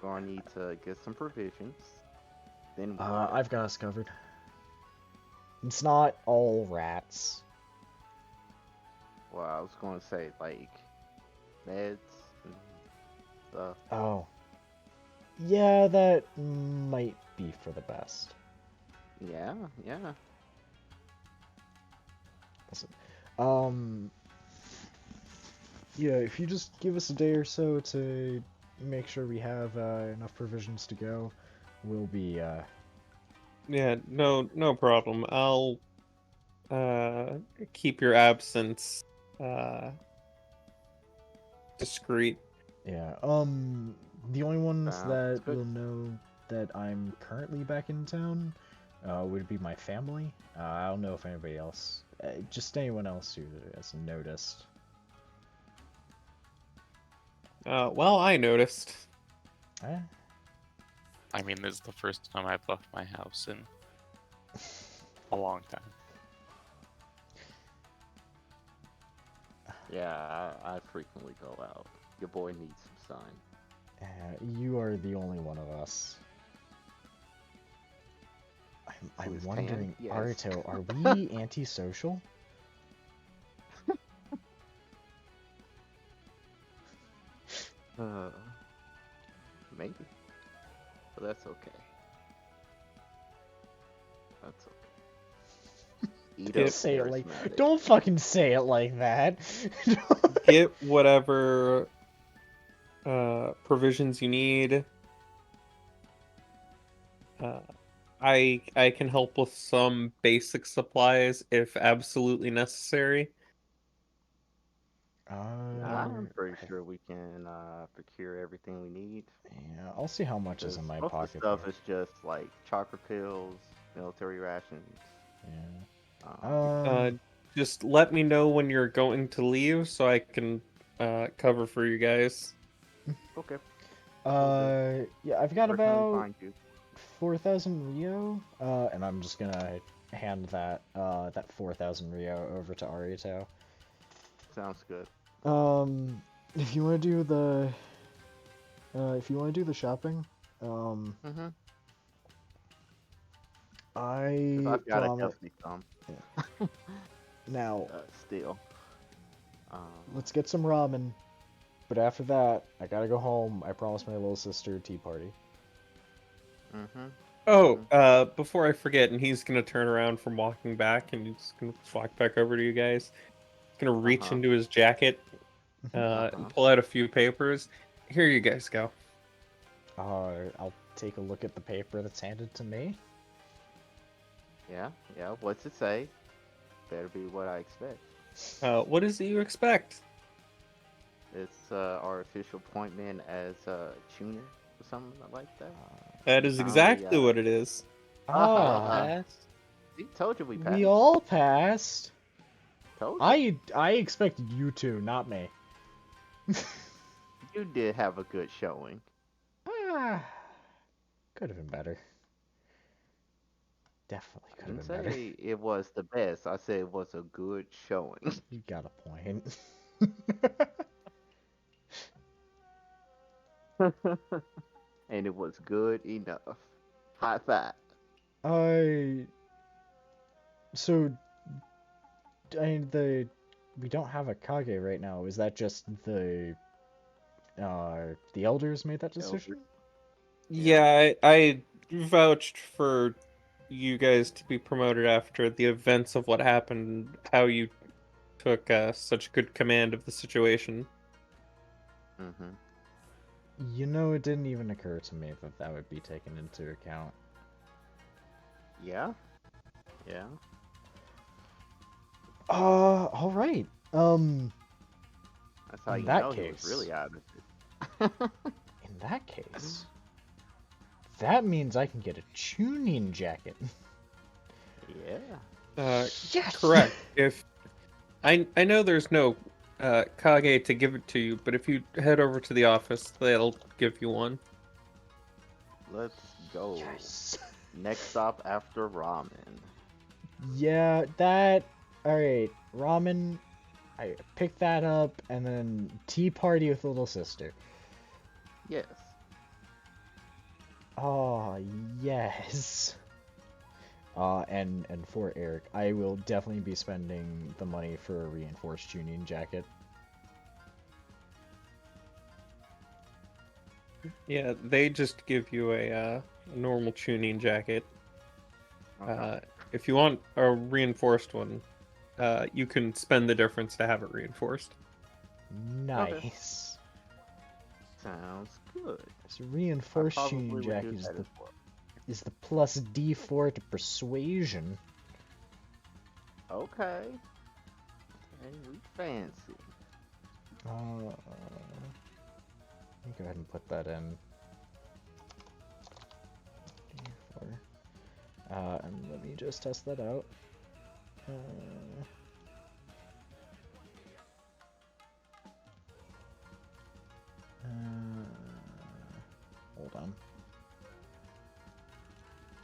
gonna need to get some provisions. Then water. I've got us covered. It's not all rats. Well, I was gonna say like meds and stuff. Oh. Yeah, that might be for the best. Yeah, yeah. Listen, um, yeah, if you just give us a day or so to make sure we have enough provisions to go, we'll be, Yeah, no problem. I'll keep your absence discreet. yeah, the only ones Sounds that good. will know that I'm currently back in town, would be my family. I don't know if anybody else, just anyone else who has noticed. Well, I noticed. Eh? I mean, this is the first time I've left my house in a long time. Yeah, I frequently go out. Your boy needs some sun. You are the only one of us. I'm Who is wondering, tan? Yes. Aruto, are we antisocial? Uh, maybe, but that's okay. That's okay. Eat Don't up, say it like, charismatic. don't fucking say it like that. Get whatever provisions you need. I can help with some basic supplies if absolutely necessary. I'm pretty Okay. sure we can procure everything we need. Yeah, I'll see how much is Because in my most of the pocketbook. stuff is just like chocolate pills, military rations. Yeah. Uh, just let me know when you're going to leave so I can cover for you guys. Okay. Yeah, I've got Where can we about find you? 4,000 Rio, and I'm just gonna hand that 4,000 Rio over to Arito. Sounds good. Um, if you want to do the shopping, Mm-hmm. Because I I've got a promise. healthy thumb. Now, Still. Um, let's get some ramen. But after that, I gotta go home. I promised my little sister a tea party. mm-hmm. Oh, before I forget, and he's gonna turn around from walking back, and he's gonna walk back over to you guys. He's gonna reach Uh-huh. into his jacket Uh-huh. and pull out a few papers. Here you guys go. I'll take a look at the paper that's handed to me. Yeah, yeah. What's it say? Better be what I expect. What is it you expect? It's our official appointment as tuner or something like that. That We is finally, exactly what it is. Pass. See, told you we passed. We all passed. Told you. I expected you to, not me. You did have a good showing. Could have been better. Definitely I could have didn't been better. say it was the best. I said it was a good showing. You got a point. And it was good enough. High five. I so we don't have a Kage right now. Is that just the elders made that Elder. decision? Yeah. Yeah, I vouched for you guys to be promoted after the events of what happened, how you took such good command of the situation. Mm-hmm. You know, it didn't even occur to me that that would be taken into account. Yeah. Yeah. All right. That's how In you that know he was really case, out of it. in that case, that means I can get a tuning jacket. Yeah. Yes! Correct. If I know there's no Kage to give it to you, but if you head over to the office, they'll give you one. Let's go. Yes! Next stop after ramen. Yeah, that. Alright, ramen. I pick that up, and then tea party with little sister. Yes. Oh, yes. And for Eric, I will definitely be spending the money for a reinforced tuning jacket. Yeah, they just give you a normal tuning jacket. Okay. If you want a reinforced one, you can spend the difference to have it reinforced. Okay. Nice. Sounds good. So I reinforced tuning probably would do jacket that as well. is the plus D4 to persuasion. Okay. Okay, we fancy. Let me go ahead and put that in. D4. And let me just test that out. Hold on.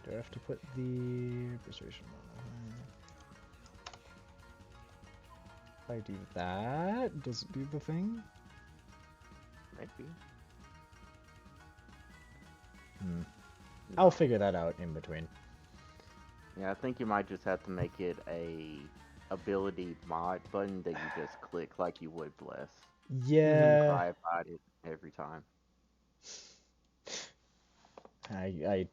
Do I have to put the persuasion on? If I do that, does it do the thing? Maybe. I'll figure that out in between. Yeah, I think you might just have to make it a ability mod button that you just click like you would Bless. Yeah, Cry about it every time. I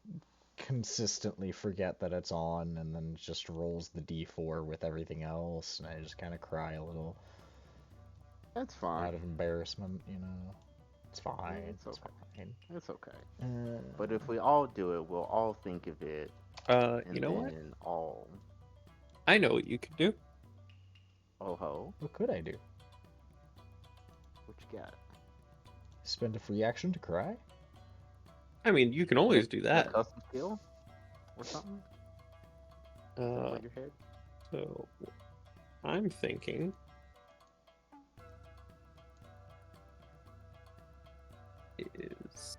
consistently forget that it's on, and then it just rolls the D4 with everything else, and I just kind of cry a little That's fine. out of embarrassment, you know. It's fine. It's It's okay. fine. It's okay. But if we all do it, we'll all think of it, and You know what? then all I know what you could do. oh ho. What could I do? What you got? Spend a free action to cry? I mean, you can always do A that. custom skill or something? Uh, Over your head? so I'm thinking is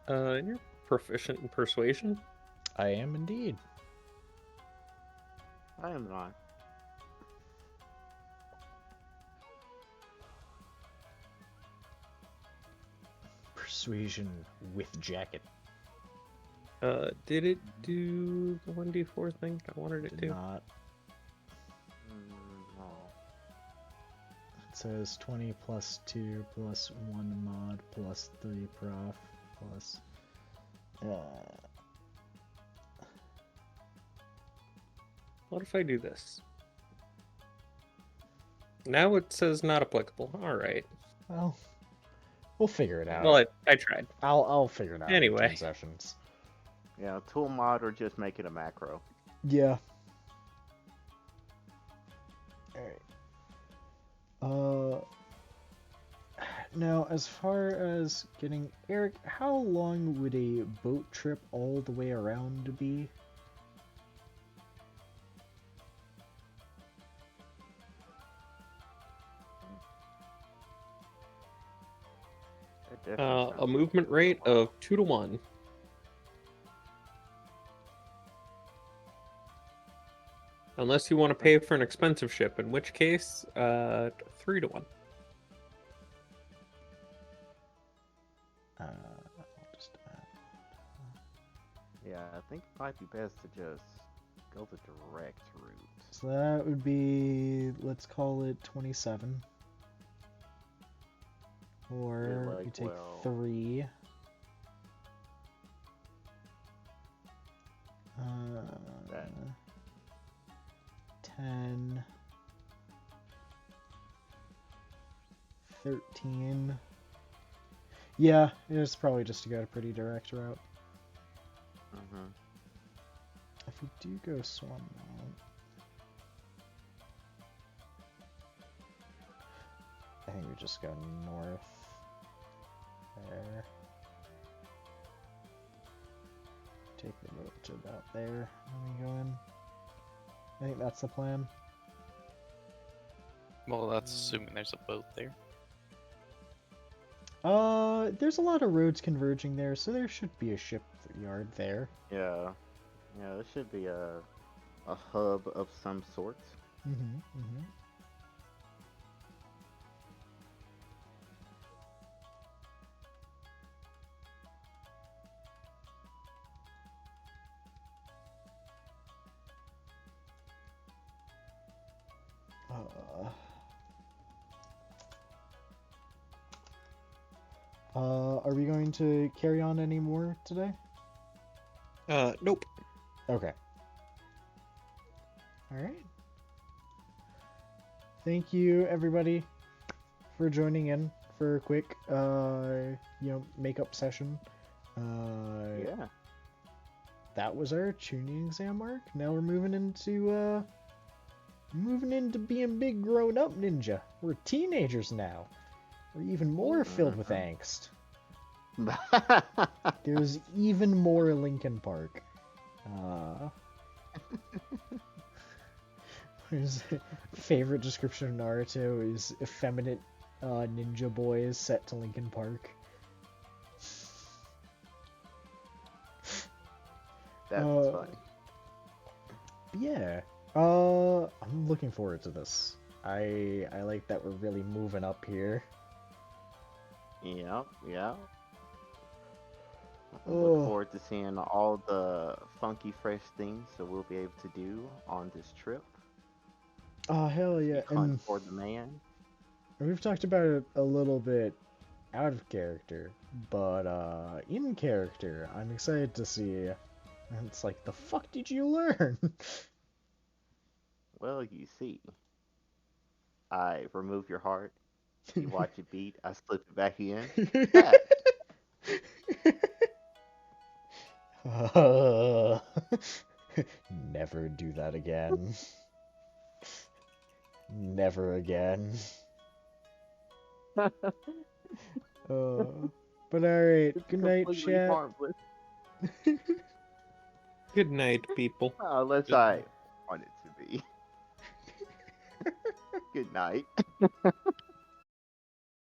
you're proficient in persuasion. I am indeed. I am not. Persuasion with jacket. Did it do the 1d4 thing I wanted it Did to? not. No. It says 20 plus 2 plus 1 mod plus 3 prof plus. What if I do this? Now it says not applicable. All right. Well, we'll figure it out. Well, I tried. I'll figure it out Anyway. in 10 sessions. Yeah, tool mod or just make it a macro. Yeah. Alright. Now, as far as getting Eric, how long would a boat trip all the way around be? That definitely A sounds movement like rate of 2 to 1. Unless you want to pay for an expensive ship, in which case, 3-1. I'll just Yeah, I think it might be best to just go the direct route. So that would be, let's call it 27. Or like, you take well- 3. That. 10. 13. Yeah, it's probably just to go a pretty direct route. Mm-hmm. If we do go Swan Mount, I think we just go north there. Take the boat to about there, and we go in. I think that's the plan. Well, that's assuming there's a boat there. There's a lot of roads converging there, so there should be a shipyard there. Yeah. Yeah, there should be a hub of some sort. Mm-hmm. Are we going to carry on any more today? Nope. Okay. Alright. Thank you, everybody, for joining in for a quick, makeup session. Yeah. That was our tuning exam arc. Now we're moving into being big grown-up ninja. We're teenagers now. We're even more filled with angst. There's even more Linkin Park. His favorite description of Naruto is effeminate ninja boys set to Linkin Park. That's funny. Yeah. I'm looking forward to this. I like that we're really moving up here. Yeah, yeah. Oh. Look forward to seeing all the funky, fresh things that we'll be able to do on this trip. Oh, hell yeah. Hunt And for the man. we've talked about it a little bit out of character, but in character, I'm excited to see. And it's like, the fuck did you learn? Well, you see, I remove your heart. You watch it beat. I slip it back in. Yeah. Never do that again. Never again. But alright, It's good night, completely chat. harmless. Good night, people. Unless Good I night. want it to be. Good night.